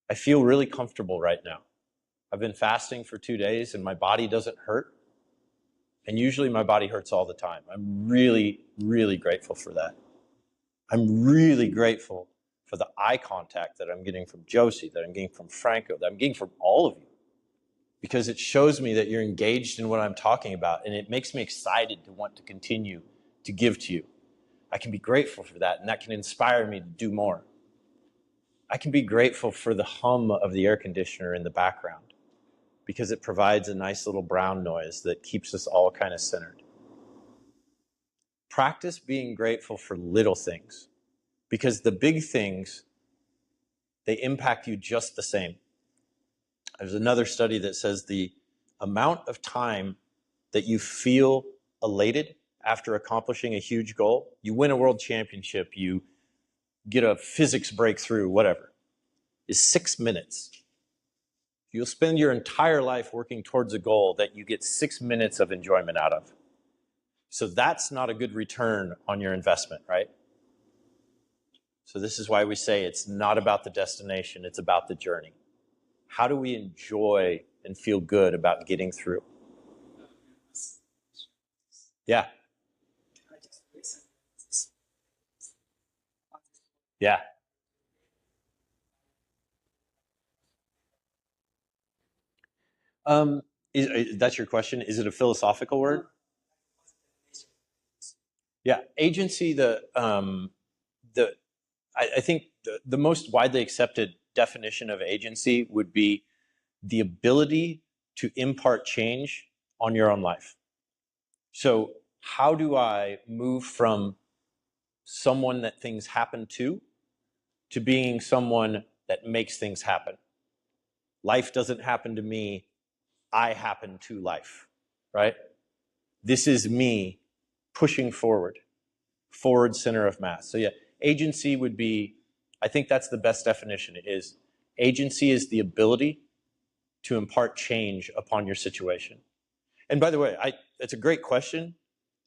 I feel really comfortable right now. I've been fasting for 2 days and my body doesn't hurt. And usually my body hurts all the time. I'm really, really grateful for that. I'm really grateful for the eye contact that I'm getting from Josie, that I'm getting from Franco, that I'm getting from all of you. Because it shows me that you're engaged in what I'm talking about, and it makes me excited to want to continue to give to you. I can be grateful for that, and that can inspire me to do more. I can be grateful for the hum of the air conditioner in the background because it provides a nice little brown noise that keeps us all kind of centered. Practice being grateful for little things because the big things, they impact you just the same. There's another study that says the amount of time that you feel elated after accomplishing a huge goal, you win a world championship, you get a physics breakthrough, whatever, is 6 minutes. You'll spend your entire life working towards a goal that you get 6 minutes of enjoyment out of. So that's not a good return on your investment, right? So this is why we say it's not about the destination, it's about the journey. How do we enjoy and feel good about getting through? Yeah. Yeah. That's your question? Is it a philosophical word? Yeah, agency. I think the most widely accepted definition of agency would be the ability to impart change on your own life. So, how do I move from someone that things happen to being someone that makes things happen? Life doesn't happen to me. I happen to life, right? This is me pushing forward center of mass. So yeah, agency would be, I think that's the best definition. It is agency is the ability to impart change upon your situation. And by the way, it's a great question.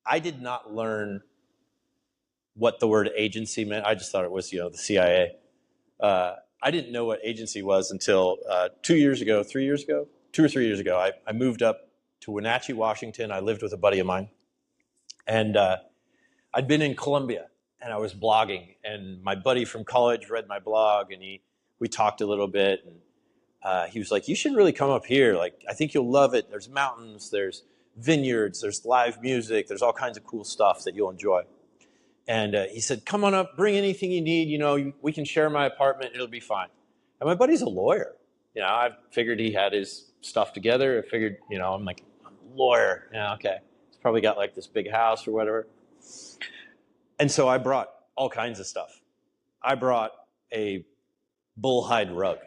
I did not learn what the word agency meant. I just thought it was, the CIA. I didn't know what agency was until 2 or 3 years ago. I moved up to Wenatchee, Washington. I lived with a buddy of mine. And I'd been in Colombia and I was blogging, and my buddy from college read my blog, and we talked a little bit, and he was like, "You should really come up here. Like, I think you'll love it. There's mountains, there's vineyards, there's live music, there's all kinds of cool stuff that you'll enjoy." And he said, "Come on up, bring anything you need. We can share my apartment. It'll be fine." And my buddy's a lawyer. I figured he had his stuff together. I figured, I'm like, I'm a lawyer. Yeah, okay. He's probably got like this big house or whatever. And so I brought all kinds of stuff. I brought a bull hide rug.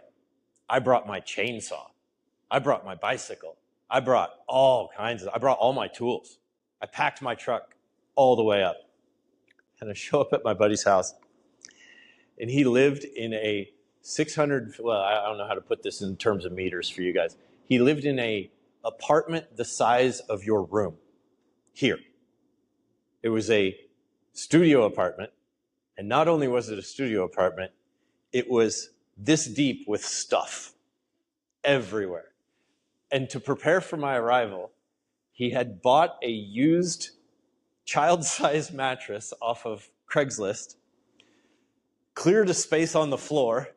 I brought my chainsaw. I brought my bicycle. I brought all my tools. I packed my truck all the way up. And I show up at my buddy's house. And he lived in a 600, well, I don't know how to put this in terms of meters for you guys. He lived in a apartment the size of your room here. It was a studio apartment. And not only was it a studio apartment, it was this deep with stuff everywhere. And to prepare for my arrival, he had bought a used child-sized mattress off of Craigslist, cleared a space on the floor,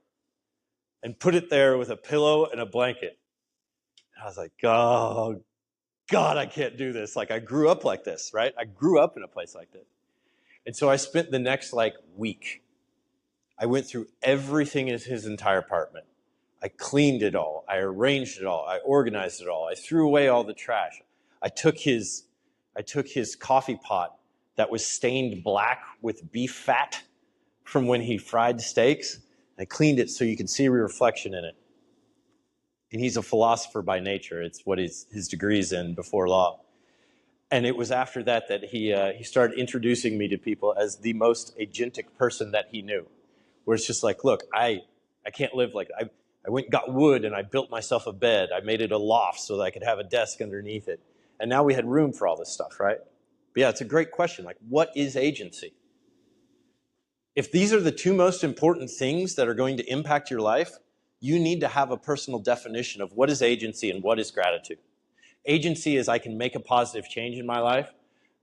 and put it there with a pillow and a blanket. And I was like, oh, God, I can't do this. Like, I grew up like this, right? I grew up in a place like this. And so I spent the next, week. I went through everything in his entire apartment. I cleaned it all. I arranged it all. I organized it all. I threw away all the trash. I took his coffee pot that was stained black with beef fat from when he fried steaks. I cleaned it so you could see a reflection in it. And he's a philosopher by nature. It's what his degree's in before law. And it was after that he started introducing me to people as the most agentic person that he knew. Where it's just like, look, I can't live like that. I went and got wood and I built myself a bed. I made it a loft so that I could have a desk underneath it. And now we had room for all this stuff, right? But yeah, it's a great question. Like, what is agency? If these are the two most important things that are going to impact your life, you need to have a personal definition of what is agency and what is gratitude. Agency is I can make a positive change in my life.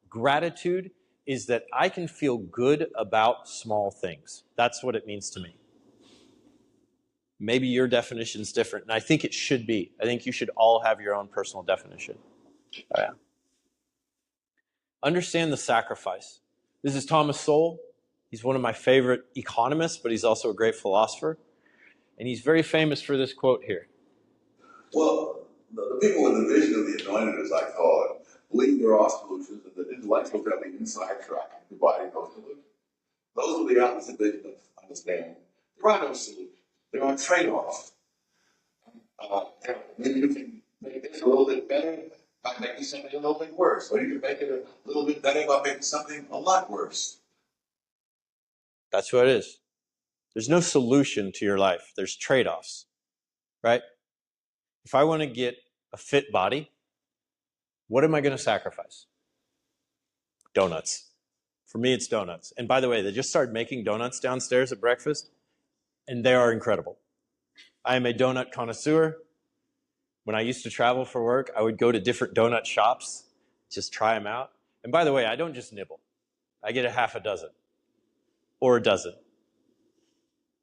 Gratitude is that I can feel good about small things. That's what it means to me. Maybe your definition is different, and I think it should be. I think you should all have your own personal definition. Oh, yeah. Understand the sacrifice. This is Thomas Sowell. He's one of my favorite economists, but he's also a great philosopher. And he's very famous for this quote here. Well, the people with the vision of the anointed, as I call it, believe there are solutions, and the intellectuals have the inside track in providing those solutions. Those with the opposite vision of understanding, there are no solutions. There are trade-offs. Maybe you can make this a little bit better by making something a little bit worse, or you can make it a little bit better by making something a lot worse. That's what it is. There's no solution to your life. There's trade-offs, right? If I want to get a fit body, what am I going to sacrifice? Donuts. For me, it's donuts. And by the way, they just started making donuts downstairs at breakfast, and they are incredible. I am a donut connoisseur. When I used to travel for work, I would go to different donut shops, just try them out. And by the way, I don't just nibble. I get a half a dozen or a dozen.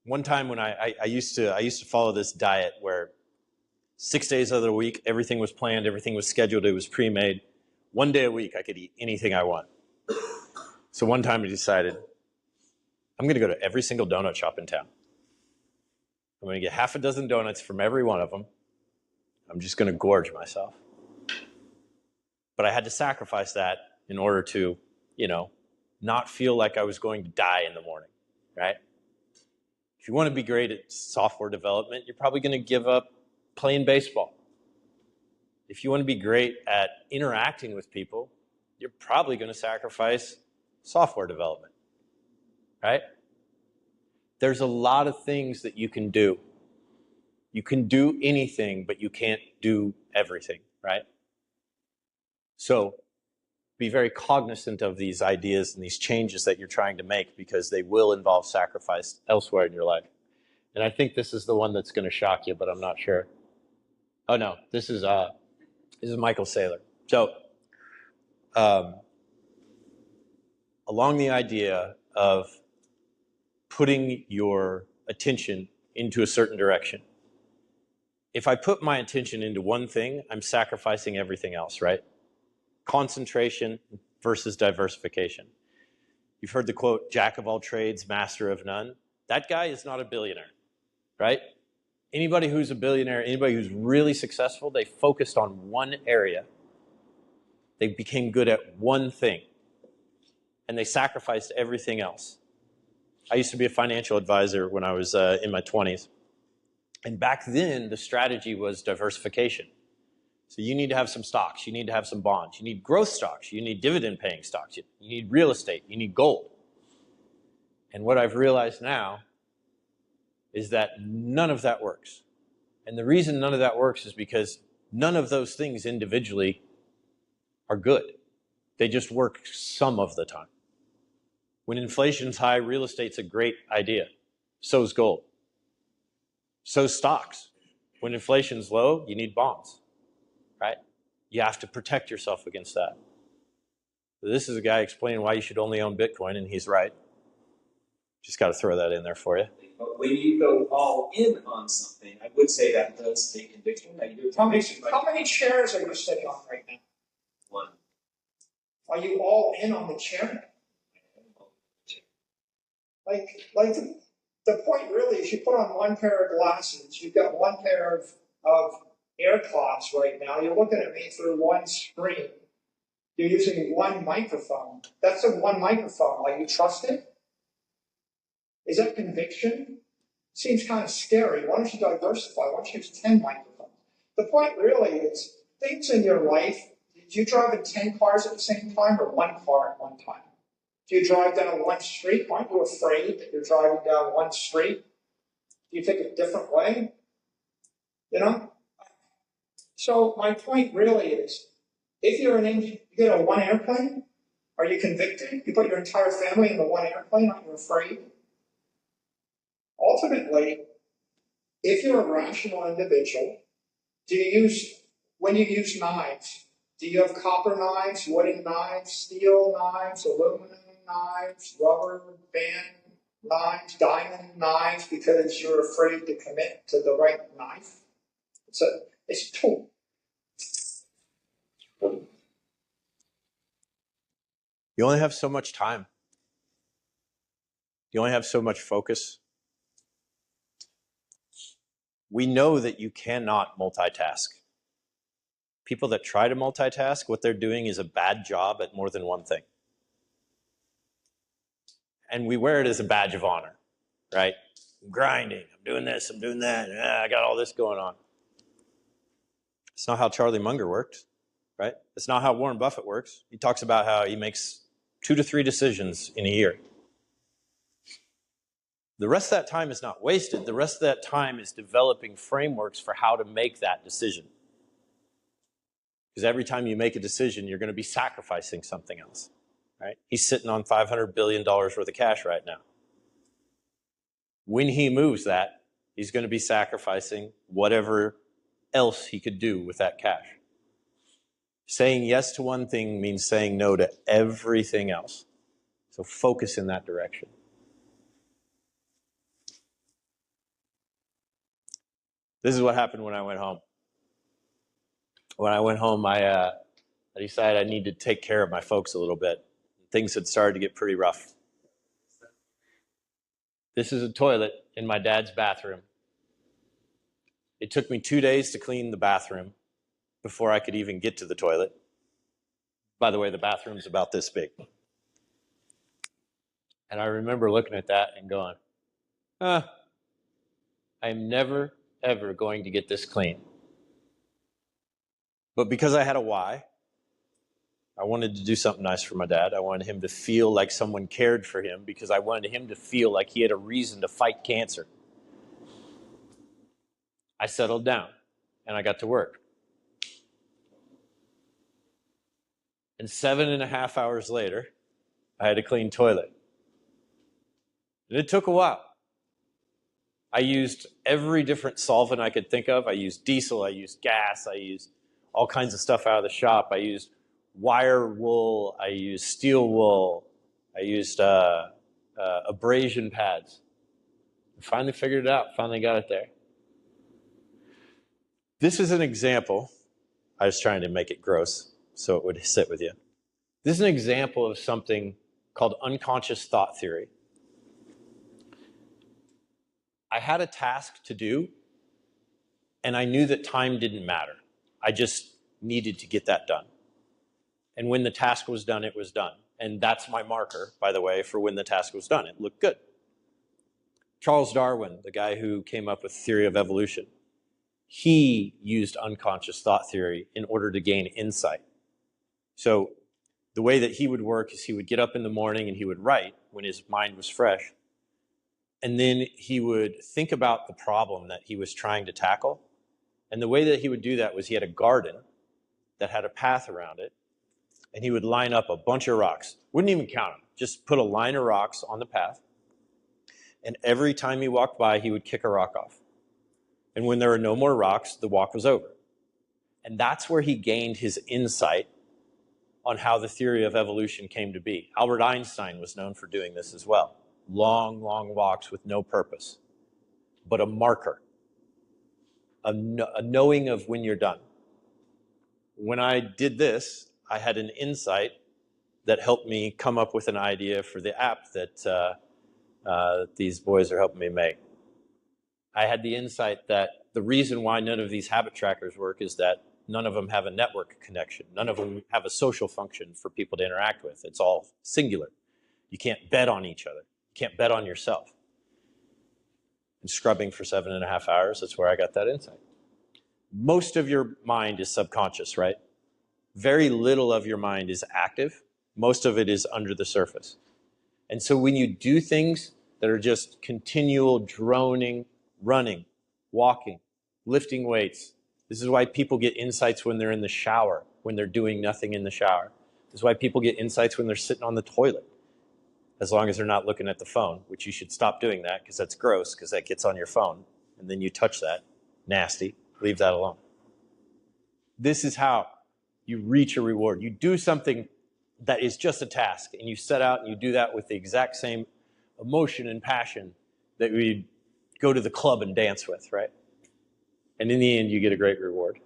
One time when I used to follow this diet where 6 days out of the week, everything was planned, everything was scheduled, it was pre-made. One day a week, I could eat anything I want. So one time I decided, I'm going to go to every single donut shop in town. I'm going to get half a dozen donuts from every one of them. I'm just going to gorge myself. But I had to sacrifice that in order to, not feel like I was going to die in the morning, right? If you want to be great at software development, you're probably going to give up playing baseball. If you want to be great at interacting with people, you're probably going to sacrifice software development, right? There's a lot of things that you can do. You can do anything, but you can't do everything, right? So be very cognizant of these ideas and these changes that you're trying to make, because they will involve sacrifice elsewhere in your life. And I think this is the one that's going to shock you, but I'm not sure. Oh no, this is Michael Saylor. So a along the idea of putting your attention into a certain direction. If I put my attention into one thing, I'm sacrificing everything else, right? Concentration versus diversification. You've heard the quote, jack of all trades, master of none. That guy is not a billionaire, right? Anybody who's a billionaire, anybody who's really successful, they focused on one area. They became good at one thing, and they sacrificed everything else. I used to be a financial advisor when I was in my 20s. And back then, the strategy was diversification. So you need to have some stocks. You need to have some bonds. You need growth stocks. You need dividend-paying stocks. You need real estate. You need gold. And what I've realized now is that none of that works. And the reason none of that works is because none of those things individually are good. They just work some of the time. When inflation's high, real estate's a great idea. So's gold. So's stocks. When inflation's low, you need bonds, right? You have to protect yourself against that. This is a guy explaining why you should only own Bitcoin, and he's right. Just got to throw that in there for you. But when you go all in on something, I would say that does take conviction. That you do How many, conviction, how many chairs are you sitting on right now? one. Are you all in on the chair? Like the point really is you put on one pair of glasses, you've got one pair of AirPods right now, you're looking at me through one screen, you're using one microphone. That's the one microphone. Like, you trust it? Is that conviction? Seems kind of scary. Why don't you diversify? Why don't you use 10 microphones? The point really is things in your life, do you drive in 10 cars at the same time or one car at one time? Do you drive down one street? Aren't you afraid that you're driving down one street? Do you take a different way? You know? So my point really is, if you're an engineer, you get on one airplane, are you convicted? You put your entire family in the one airplane, aren't you afraid? Ultimately, if you're a rational individual, when you use knives, do you have copper knives, wooden knives, steel knives, aluminum knives, rubber band knives, diamond knives, because you're afraid to commit to the right knife? It's a tool. You only have so much time. You only have so much focus. We know that you cannot multitask. People that try to multitask, what they're doing is a bad job at more than one thing. And we wear it as a badge of honor, right? I'm grinding, I'm doing this, I'm doing that, I got all this going on. It's not how Charlie Munger worked, right? It's not how Warren Buffett works. He talks about how he makes 2 to 3 decisions in a year. The rest of that time is not wasted. The rest of that time is developing frameworks for how to make that decision. Because every time you make a decision, you're going to be sacrificing something else, right? He's sitting on $500 billion worth of cash right now. When he moves that, he's going to be sacrificing whatever else he could do with that cash. Saying yes to one thing means saying no to everything else. So focus in that direction. This is what happened when I went home. When I went home, I decided I needed to take care of my folks a little bit. Things had started to get pretty rough. This is a toilet in my dad's bathroom. It took me 2 days to clean the bathroom before I could even get to the toilet. By the way, the bathroom's about this big. And I remember looking at that and going, I'm never, ever going to get this clean. But because I had a why, I wanted to do something nice for my dad. I wanted him to feel like someone cared for him because I wanted him to feel like he had a reason to fight cancer. I settled down and I got to work. And 7.5 hours later, I had a clean toilet. And it took a while. I used every different solvent I could think of. I used diesel, I used gas, I used all kinds of stuff out of the shop. I used wire wool, I used steel wool, I used abrasion pads. Finally figured it out, finally got it there. This is an example. I was trying to make it gross so it would sit with you. This is an example of something called unconscious thought theory. I had a task to do, and I knew that time didn't matter. I just needed to get that done. And when the task was done, it was done. And that's my marker, by the way, for when the task was done. It looked good. Charles Darwin, the guy who came up with the theory of evolution, he used unconscious thought theory in order to gain insight. So the way that he would work is he would get up in the morning and he would write when his mind was fresh. And then he would think about the problem that he was trying to tackle. And the way that he would do that was he had a garden that had a path around it. And he would line up a bunch of rocks. Wouldn't even count them. Just put a line of rocks on the path. And every time he walked by, he would kick a rock off. And when there were no more rocks, the walk was over. And that's where he gained his insight on how the theory of evolution came to be. Albert Einstein was known for doing this as well. Long, long walks with no purpose, but a marker, a knowing of when you're done. When I did this, I had an insight that helped me come up with an idea for the app that these boys are helping me make. I had the insight that the reason why none of these habit trackers work is that none of them have a network connection. None of them have a social function for people to interact with. It's all singular. You can't bet on each other. You can't bet on yourself. And scrubbing for 7.5 hours, that's where I got that insight. Most of your mind is subconscious, right? Very little of your mind is active. Most of it is under the surface. And so when you do things that are just continual droning, running, walking, lifting weights, this is why people get insights when they're in the shower, when they're doing nothing in the shower. This is why people get insights when they're sitting on the toilet, as long as they're not looking at the phone, which you should stop doing that because that's gross, because that gets on your phone. And then you touch that. Nasty. Leave that alone. This is how you reach a reward. You do something that is just a task, and you set out and you do that with the exact same emotion and passion that we go to the club and dance with, right? And in the end, you get a great reward.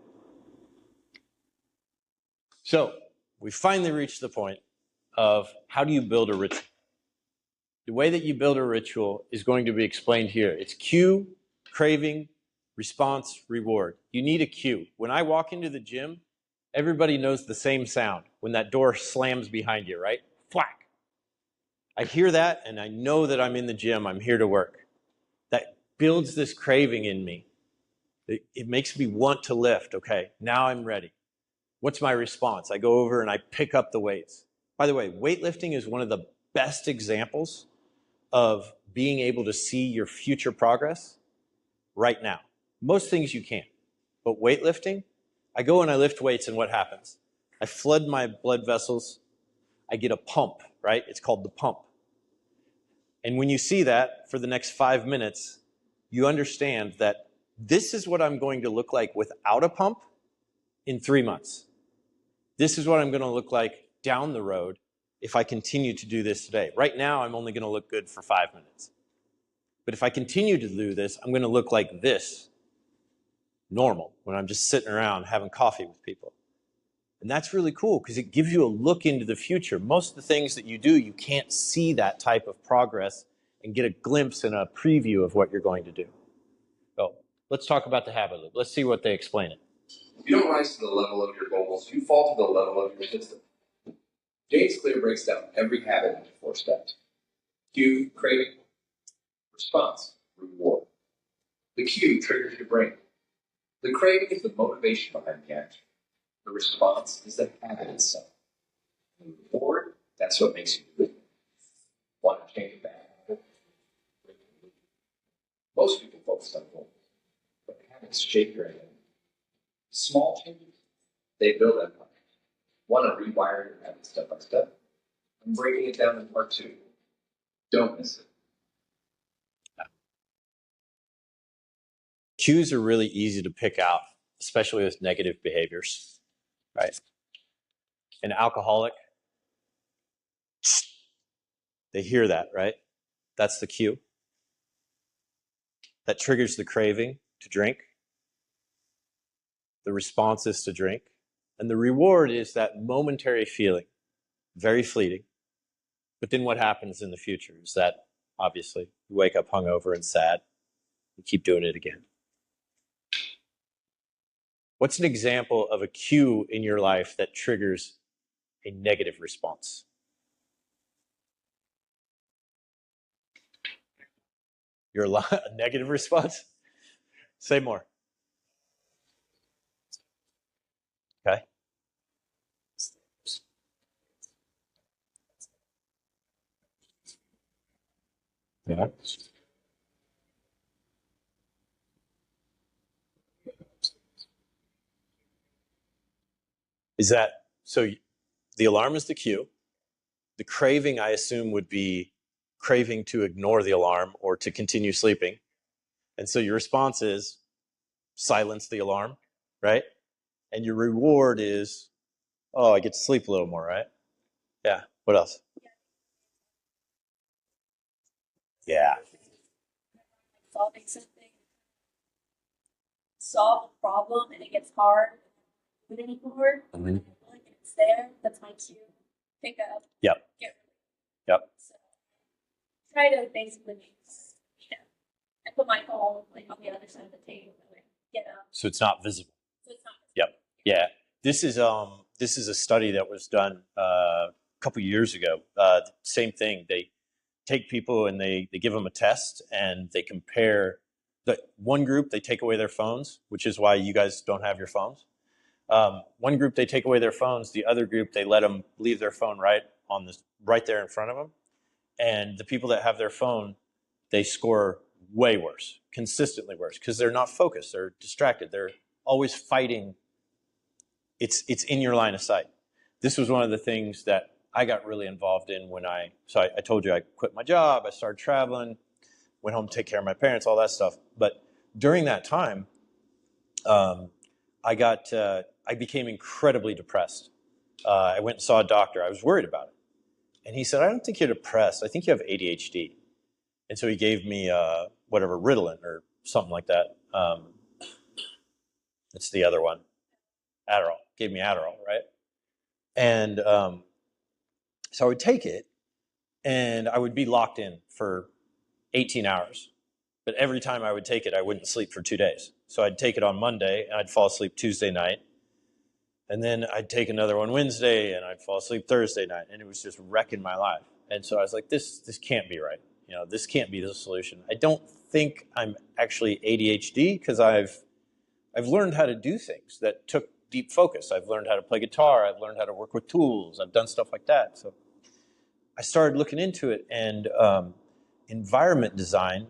So we finally reached the point of how do you build a ritual? The way that you build a ritual is going to be explained here. It's cue, craving, response, reward. You need a cue. When I walk into the gym, everybody knows the same sound when that door slams behind you, right? Thwack. I hear that and I know that I'm in the gym. I'm here to work. That builds this craving in me. It makes me want to lift. Okay, now I'm ready. What's my response? I go over and I pick up the weights. By the way, weightlifting is one of the best examples of being able to see your future progress right now. Most things you can't, but weightlifting, I go and I lift weights and what happens? I flood my blood vessels. I get a pump, right? It's called the pump. And when you see that for the next 5 minutes, you understand that this is what I'm going to look like without a pump in 3 months. This is what I'm going to look like down the road if I continue to do this today. Right now, I'm only going to look good for 5 minutes. But if I continue to do this, I'm going to look like this, normal, when I'm just sitting around having coffee with people. And that's really cool because it gives you a look into the future. Most of the things that you do, you can't see that type of progress and get a glimpse and a preview of what you're going to do. So let's talk about the habit loop. Let's see what they explain it. If you don't rise to the level of your goals, you fall to the level of your system. James Clear breaks down every habit into 4 steps. Cue, craving, response, reward. The cue triggers your brain. The craving is the motivation behind the action. The response is the habit itself. And the reward, that's what makes you do it. Want to change a bad habit? Most people focus on goals, but habits shape your identity. Small changes, they build empire. Want to rewire your habit step by step? I'm breaking it down in part 2. Don't miss it. Cues are really easy to pick out, especially with negative behaviors, right? An alcoholic, They hear that, right? That's the cue. That triggers the craving to drink. The response is to drink. And the reward is that momentary feeling, very fleeting. But then what happens in the future is that, obviously, you wake up hungover and sad. You keep doing it again. What's an example of a cue in your life that triggers a negative response? A negative response? Say more. Okay. Yeah. Is that, so the alarm is the cue. The craving, I assume, would be craving to ignore the alarm or to continue sleeping. And so your response is silence the alarm, right? And your reward is, oh, I get to sleep a little more, right? Yeah. What else? Yeah. Solving something, solve a problem, and it gets hard. But anymore, Mm-hmm. it's there. That's my cue. Pick up. Yep. Get rid. Yep. So try to basically, I put my phone like on the other side of the table. And get up. So it's not visible. So it's not. Yep. Yeah. This is a study that was done a couple years ago. Same thing. They take people and they give them a test and they compare. The one group, they take away their phones, which is why you guys don't have your phones. One group, they take away their phones. The other group, they let them leave their phone right there in front of them. And the people that have their phone, they score way worse, consistently worse, because they're not focused. They're distracted. They're always fighting. It's in your line of sight. This was one of the things that I got really involved in when I told you I quit my job. I started traveling, went home to take care of my parents, all that stuff. But during that time, I became incredibly depressed. I went and saw a doctor. I was worried about it. And he said, I don't think you're depressed. I think you have ADHD. And so he gave me Ritalin or something like that. It's the other one. Adderall. Gave me Adderall, right? And so I would take it, and I would be locked in for 18 hours. But every time I would take it, I wouldn't sleep for 2 days. So I'd take it on Monday, and I'd fall asleep Tuesday night. And then I'd take another one Wednesday, and I'd fall asleep Thursday night. And it was just wrecking my life. And so I was like, this can't be right. This can't be the solution. I don't think I'm actually ADHD because I've learned how to do things that took deep focus. I've learned how to play guitar. I've learned how to work with tools. I've done stuff like that. So I started looking into it, and environment design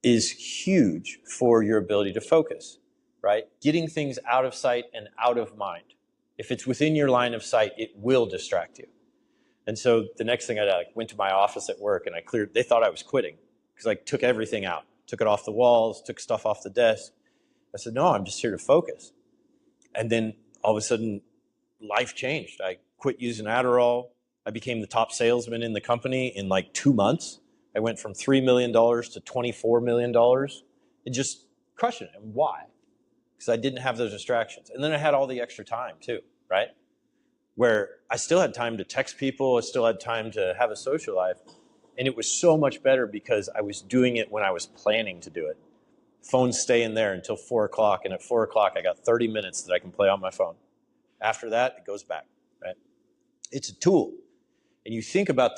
is huge for your ability to focus, right? Getting things out of sight and out of mind. If it's within your line of sight, it will distract you. And so the next thing I went to my office at work and they thought I was quitting because I took everything out, took it off the walls, took stuff off the desk. I said, no, I'm just here to focus. And then all of a sudden, life changed. I quit using Adderall. I became the top salesman in the company in like 2 months. I went from $3 million to $24 million and just crushing it. And why? Because I didn't have those distractions. And then I had all the extra time too, right? Where I still had time to text people. I still had time to have a social life. And it was so much better because I was doing it when I was planning to do it. Phones stay in there until 4 o'clock. And at 4 o'clock, I got 30 minutes that I can play on my phone. After that, it goes back, right? It's a tool. And you think about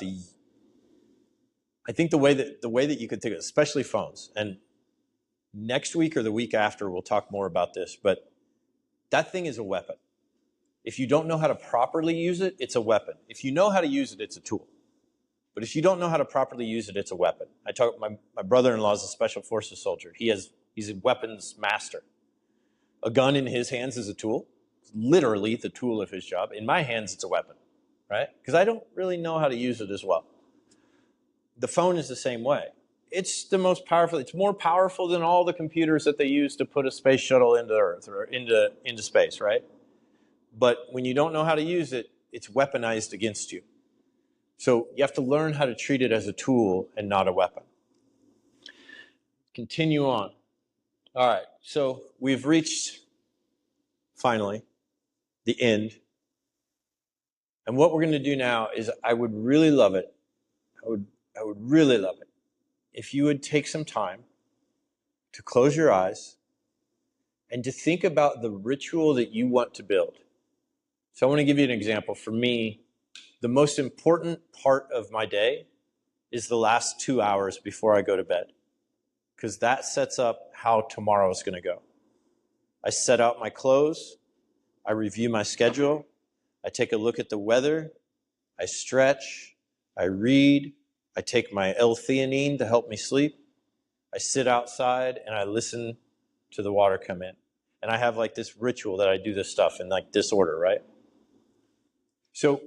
I think the way that you could think of it, especially phones, and next week or the week after, we'll talk more about this, but that thing is a weapon. If you don't know how to properly use it, it's a weapon. If you know how to use it, it's a tool. But if you don't know how to properly use it, it's a weapon. My brother-in-law is a special forces soldier. He's a weapons master. A gun in his hands is a tool. It's literally the tool of his job. In my hands, it's a weapon, right? Because I don't really know how to use it as well. The phone is the same way. It's the most powerful. It's more powerful than all the computers that they use to put a space shuttle into Earth or into space, right? But when you don't know how to use it, it's weaponized against you. So you have to learn how to treat it as a tool and not a weapon. Continue on. All right, so we've reached, finally, the end. And what we're going to do now is I would really love it. I would really love it if you would take some time to close your eyes and to think about the ritual that you want to build. So I want to give you an example. For me, the most important part of my day is the last 2 hours before I go to bed, because that sets up how tomorrow is going to go. I set out my clothes, I review my schedule, I take a look at the weather, I stretch, I read, I take my L-theanine to help me sleep, I sit outside and I listen to the water come in. And I have like this ritual that I do this stuff in like this order, right? So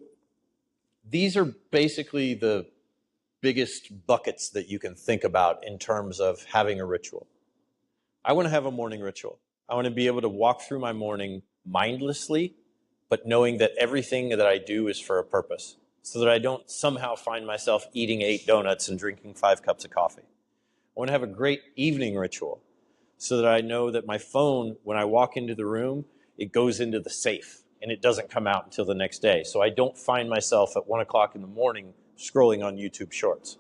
these are basically the biggest buckets that you can think about in terms of having a ritual. I want to have a morning ritual. I want to be able to walk through my morning mindlessly, but knowing that everything that I do is for a purpose, so that I don't somehow find myself eating 8 donuts and drinking 5 cups of coffee. I want to have a great evening ritual, so that I know that my phone, when I walk into the room, it goes into the safe and it doesn't come out until the next day. So I don't find myself at 1 o'clock in the morning scrolling on YouTube Shorts.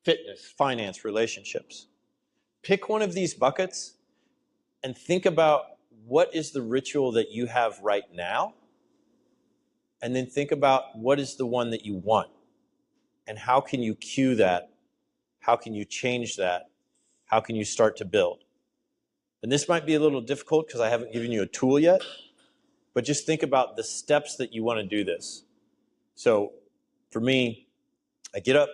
Fitness, finance, relationships. Pick one of these buckets and think about what is the ritual that you have right now, and then think about what is the one that you want, and how can you cue that, how can you change that, how can you start to build. And this might be a little difficult because I haven't given you a tool yet, but just think about the steps that you want to do this. So for me, I get up,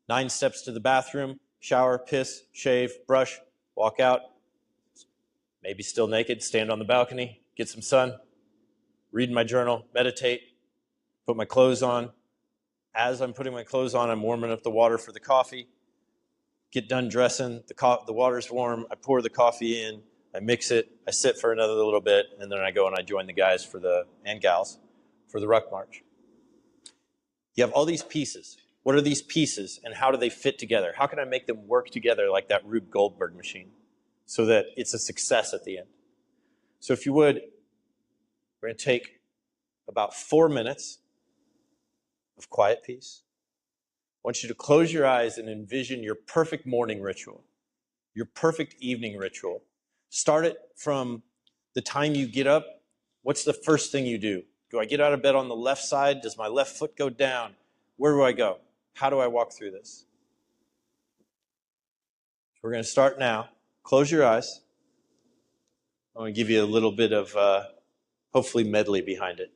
9 steps to the bathroom, shower, piss, shave, brush, walk out, maybe still naked, stand on the balcony, get some sun, read my journal, meditate, put my clothes on. As I'm putting my clothes on, I'm warming up the water for the coffee, get done dressing, the water's warm, I pour the coffee in, I mix it, I sit for another little bit, and then I go and I join the guys and gals for the ruck march. You have all these pieces. What are these pieces and how do they fit together? How can I make them work together like that Rube Goldberg machine so that it's a success at the end? So if you would, we're going to take about 4 minutes of quiet peace. I want you to close your eyes and envision your perfect morning ritual, your perfect evening ritual. Start it from the time you get up. What's the first thing you do? Do I get out of bed on the left side? Does my left foot go down? Where do I go? How do I walk through this? So we're going to start now. Close your eyes. I'm going to give you a little bit of, hopefully, medley behind it.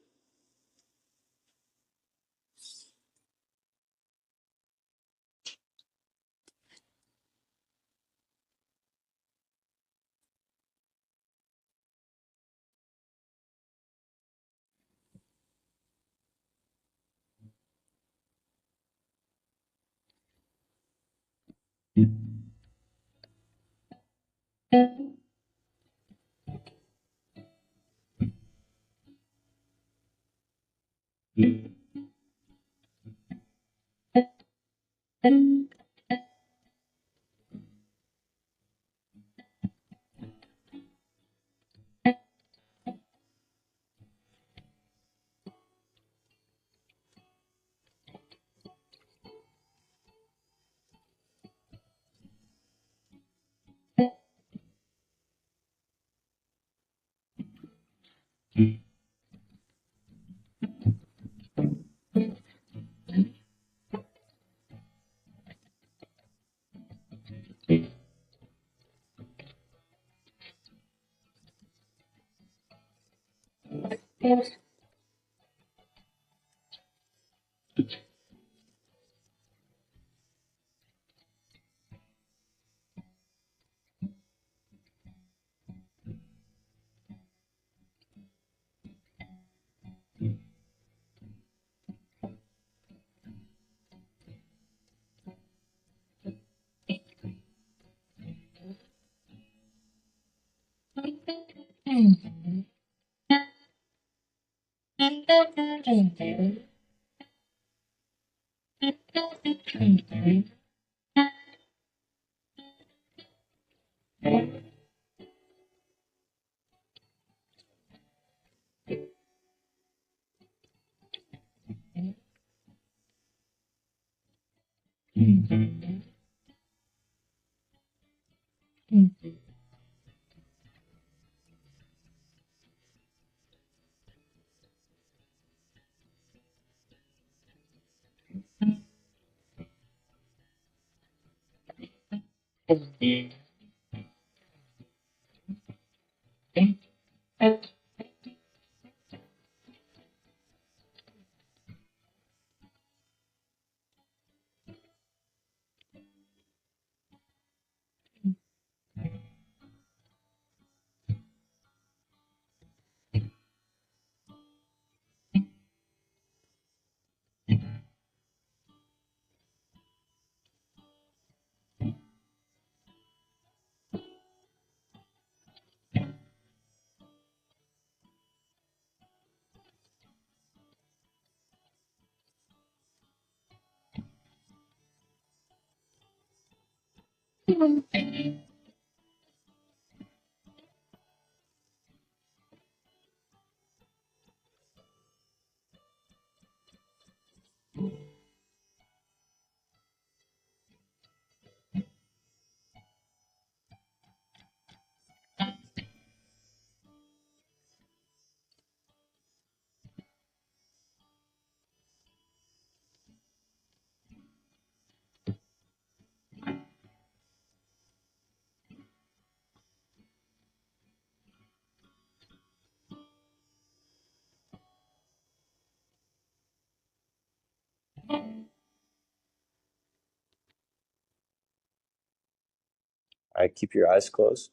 All right, keep your eyes closed.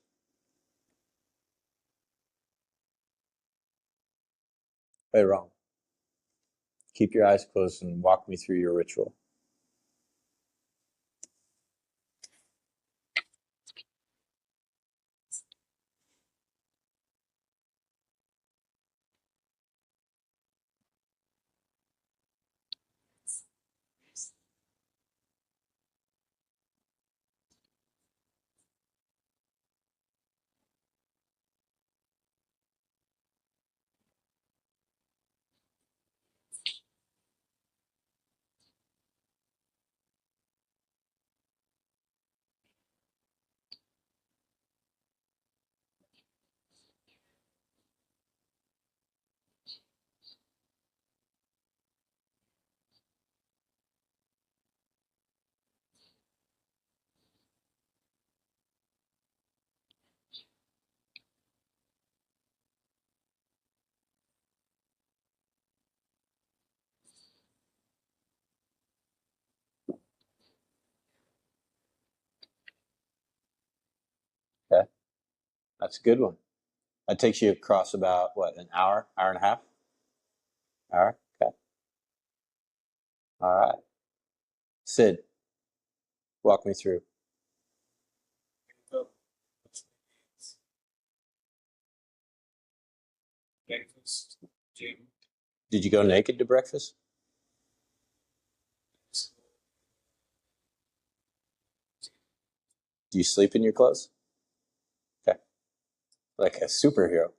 Wait, wrong. Keep your eyes closed and walk me through your ritual. Okay, that's a good one. That takes you across about, what, an hour, hour and a half? Hour? Okay. All right. Sid, walk me through. Breakfast, gym, Did you go naked to breakfast? Do you sleep in your clothes? Okay. Like a superhero.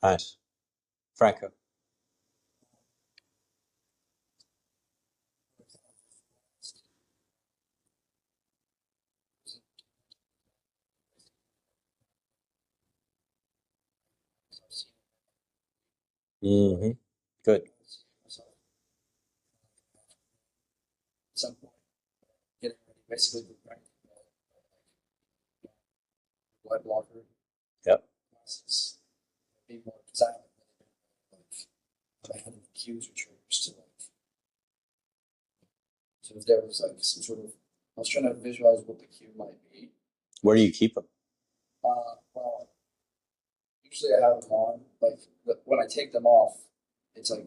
Nice. Franco. Mm-hmm. Good. Some point, getting ready, basically, right? Blood blocker Yep. classes, be more because I haven't really been like I had any cues or triggers to like. So if there was like some sort of, I was trying to visualize what the cue might be. Where do you keep them? Well, usually I have them on. Like when I take them off, it's like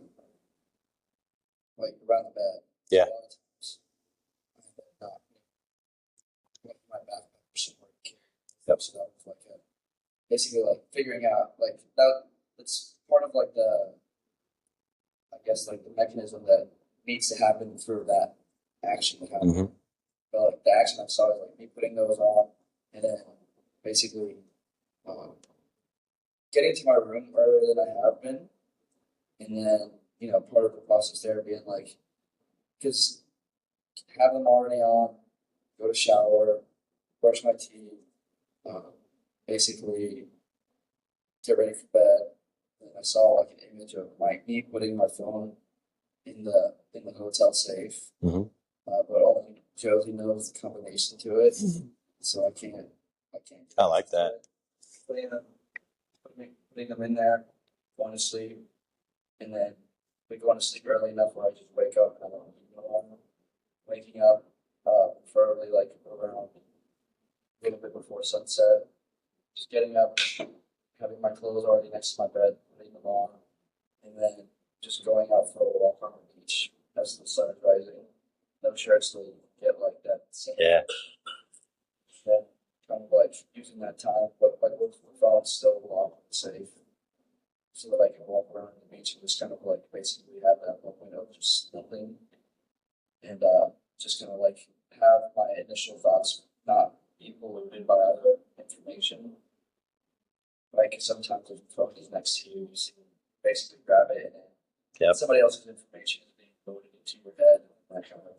around the bed. Yeah. A lot of times, I end up not like my backpack or somewhere to carry. Yep. So that was like basically like figuring out like that. That's part of like I guess like the mechanism that needs to happen for that action to happen. Mm-hmm. But like the action I saw is like me putting those on and then basically getting to my room earlier than I have been, and then part of the process there being like, because have them already on, go to shower, brush my teeth, basically get ready for bed. And I saw like an image of me putting my phone in the hotel safe, Mm-hmm. but only Josie knows the combination to it, so I can't. I like that. Putting them in there, going to sleep, and then we going to sleep early enough where I just wake up and I don't need an alarm. Waking up, preferably like around a little bit before sunset. Just getting up, having my clothes already next to my bed, putting them on, and then just going out for a walk on the beach as the sun is rising. I'm sure it's to get like that. Yeah. Then kind of like using that time, but like with my phone still locked and safe, so that I can walk around the beach and just kind of like basically have that moment of just nothing, and just kind of like have my initial thoughts not be polluted by other information. Like sometimes if the phone is next to you, you see basically grab it and somebody else's information is being loaded into your head, and that kind of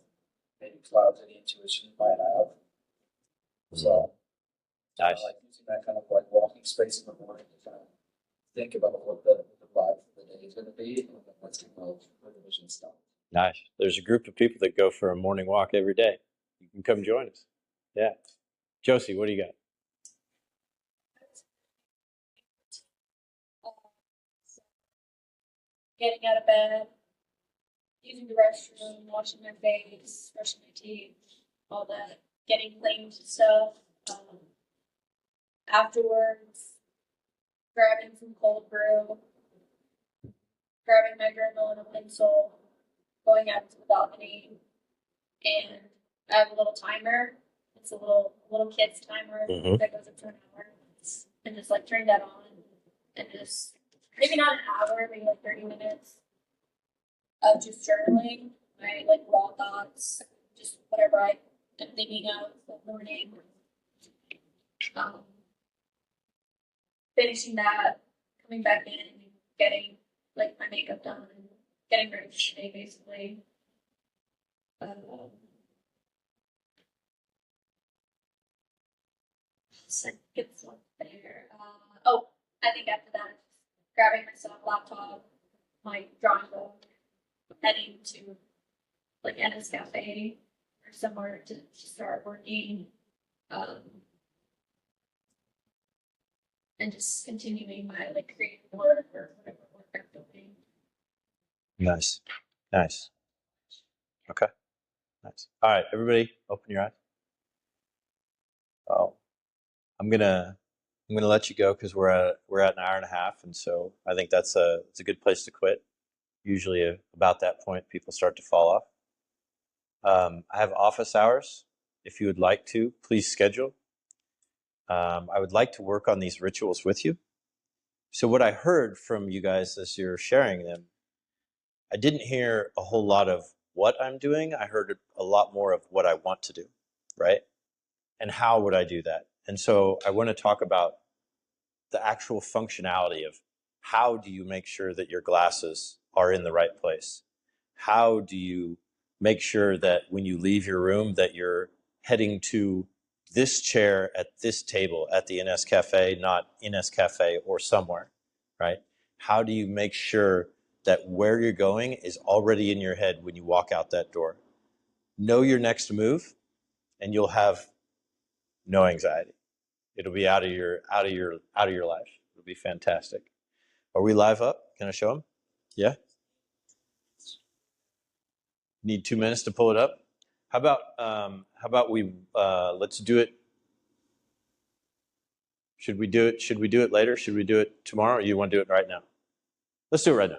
maybe clouds any intuition you might have. So nice. like using that kind of like walking space in the morning to kind of think about what the vibe for the day is going to be, and then let's kind of revision stuff. Nice. There's a group of people that go for a morning walk every day. You can come join us. Yeah. Josie, what do you got? Getting out of bed, using the restroom, washing my face, brushing my teeth, all that, getting cleaned and stuff. Afterwards, grabbing some cold brew, grabbing my journal and a pencil, going out to the balcony, and I have a little timer. It's a little kid's timer that goes up to an hour, and just like turn that on, and just maybe not an hour, maybe like 30 minutes of just journaling my like raw thoughts, just whatever I am thinking of that morning. Finishing that, coming back in, getting like my makeup done, and getting ready for the day, basically. So it's up there. I think after that, grabbing myself a laptop, my drawing book, heading to like Ennis Cafe or somewhere to start working, and just continuing my like creative work or whatever work I'm doing. Nice. Nice. Okay. Nice. All right, everybody, open your eyes. Oh, I'm gonna let you go because we're at an hour and a half, and so I think it's a good place to quit. Usually, about that point, people start to fall off. I have office hours. If you would like to, please schedule. I would like to work on these rituals with you. So what I heard from you guys as you're sharing them, I didn't hear a whole lot of what I'm doing. I heard a lot more of what I want to do, right? And how would I do that? And so I want to talk about the actual functionality of how do you make sure that your glasses are in the right place? How do you make sure that when you leave your room that you're heading to this chair at this table at the NS Cafe, not NS Cafe or somewhere, right? How do you make sure that where you're going is already in your head when you walk out that door? Know your next move, and you'll have no anxiety. It'll be out of your life. It'll be fantastic. Are we live up? Can I show them? Yeah. Need 2 minutes to pull it up. How about we let's do it. Should we do it later? Should we do it tomorrow? Or you want to do it right now? Let's do it right now.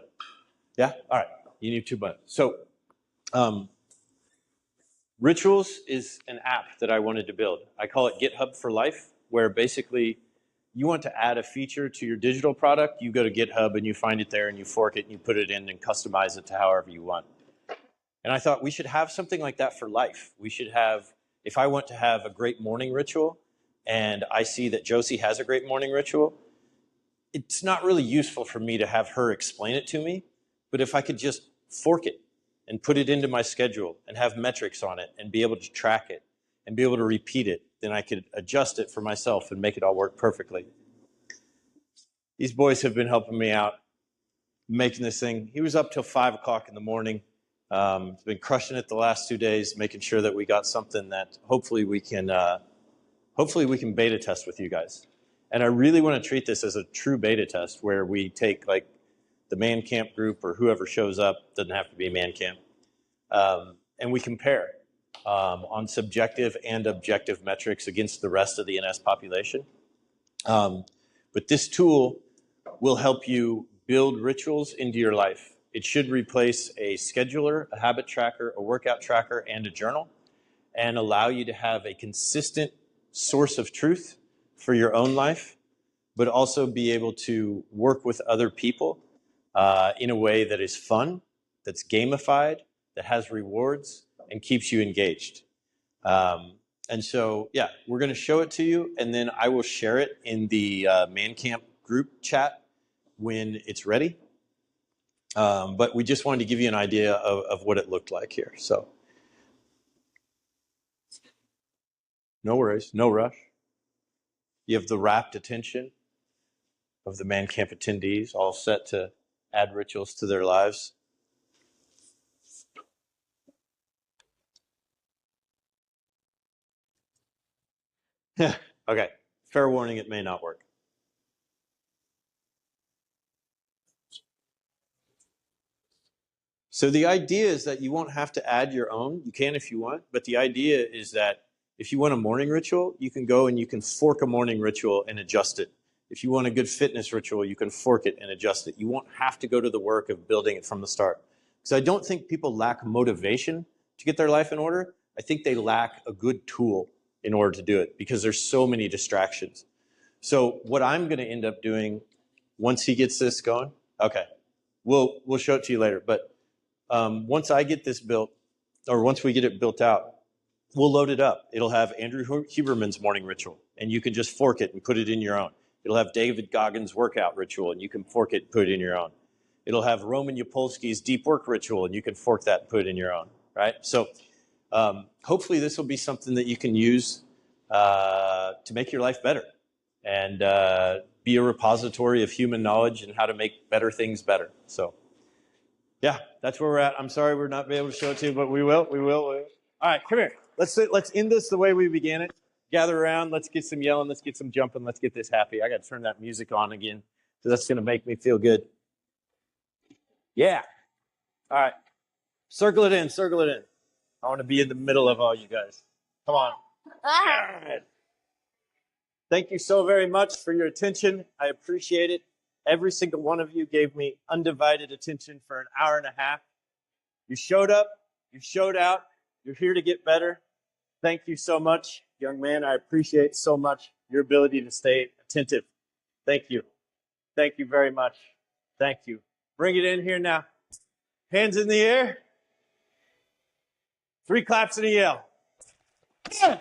Yeah? All right. You need 2 months. So, Rituals is an app that I wanted to build. I call it GitHub for Life, where basically you want to add a feature to your digital product, you go to GitHub and you find it there and you fork it and you put it in and customize it to however you want. And I thought we should have something like that for life. We should have, if I want to have a great morning ritual and I see that Josie has a great morning ritual, it's not really useful for me to have her explain it to me, but if I could just fork it and put it into my schedule and have metrics on it and be able to track it and be able to repeat it, then I could adjust it for myself and make it all work perfectly. These boys have been helping me out making this thing. He was up till 5 o'clock in the morning. He's been crushing it the last 2 days, making sure that we got something that hopefully we can beta test with you guys. And I really want to treat this as a true beta test where we take like the Man Camp group or whoever shows up, doesn't have to be Man Camp, and we compare on subjective and objective metrics against the rest of the NS population. But this tool will help you build rituals into your life. It should replace a scheduler, a habit tracker, a workout tracker, and a journal, and allow you to have a consistent source of truth for your own life, but also be able to work with other people in a way that is fun, that's gamified, that has rewards, and keeps you engaged. And so, yeah, we're going to show it to you, and then I will share it in the Man Camp group chat when it's ready. But we just wanted to give you an idea of what it looked like here. So, no worries, no rush. You have the rapt attention of the Man Camp attendees, all set to add rituals to their lives. Okay, fair warning, it may not work. So the idea is that you won't have to add your own. You can if you want, but the idea is that if you want a morning ritual, you can go and you can fork a morning ritual and adjust it. If you want a good fitness ritual, you can fork it and adjust it. You won't have to go to the work of building it from the start. Because I don't think people lack motivation to get their life in order. I think they lack a good tool in order to do it because there's so many distractions. So what I'm going to end up doing once he gets this going, okay, we'll show it to you later. But once I get this built, or once we get it built out, we'll load it up. It'll have Andrew Huberman's morning ritual, and you can just fork it and put it in your own. It'll have David Goggins' workout ritual, and you can fork it and put it in your own. It'll have Roman Yapolsky's deep work ritual, and you can fork that and put it in your own, right? So hopefully this will be something that you can use to make your life better and be a repository of human knowledge and how to make better things better. So yeah, that's where we're at. I'm sorry we're not able to show it to you, but we will. All right, come here. Let's end this the way we began it. Gather around. Let's get some yelling. Let's get some jumping. Let's get this happy. I got to turn that music on again, so that's going to make me feel good. Yeah. All right. Circle it in. Circle it in. I want to be in the middle of all you guys. Come on. All Thank you so very much for your attention. I appreciate it. Every single one of you gave me undivided attention for an hour and a half. You showed up. You showed out. You're here to get better. Thank you so much, young man. I appreciate so much your ability to stay attentive. Thank you. Thank you very much. Thank you. Bring it in here now. Hands in the air. 3 claps and a yell. Yeah.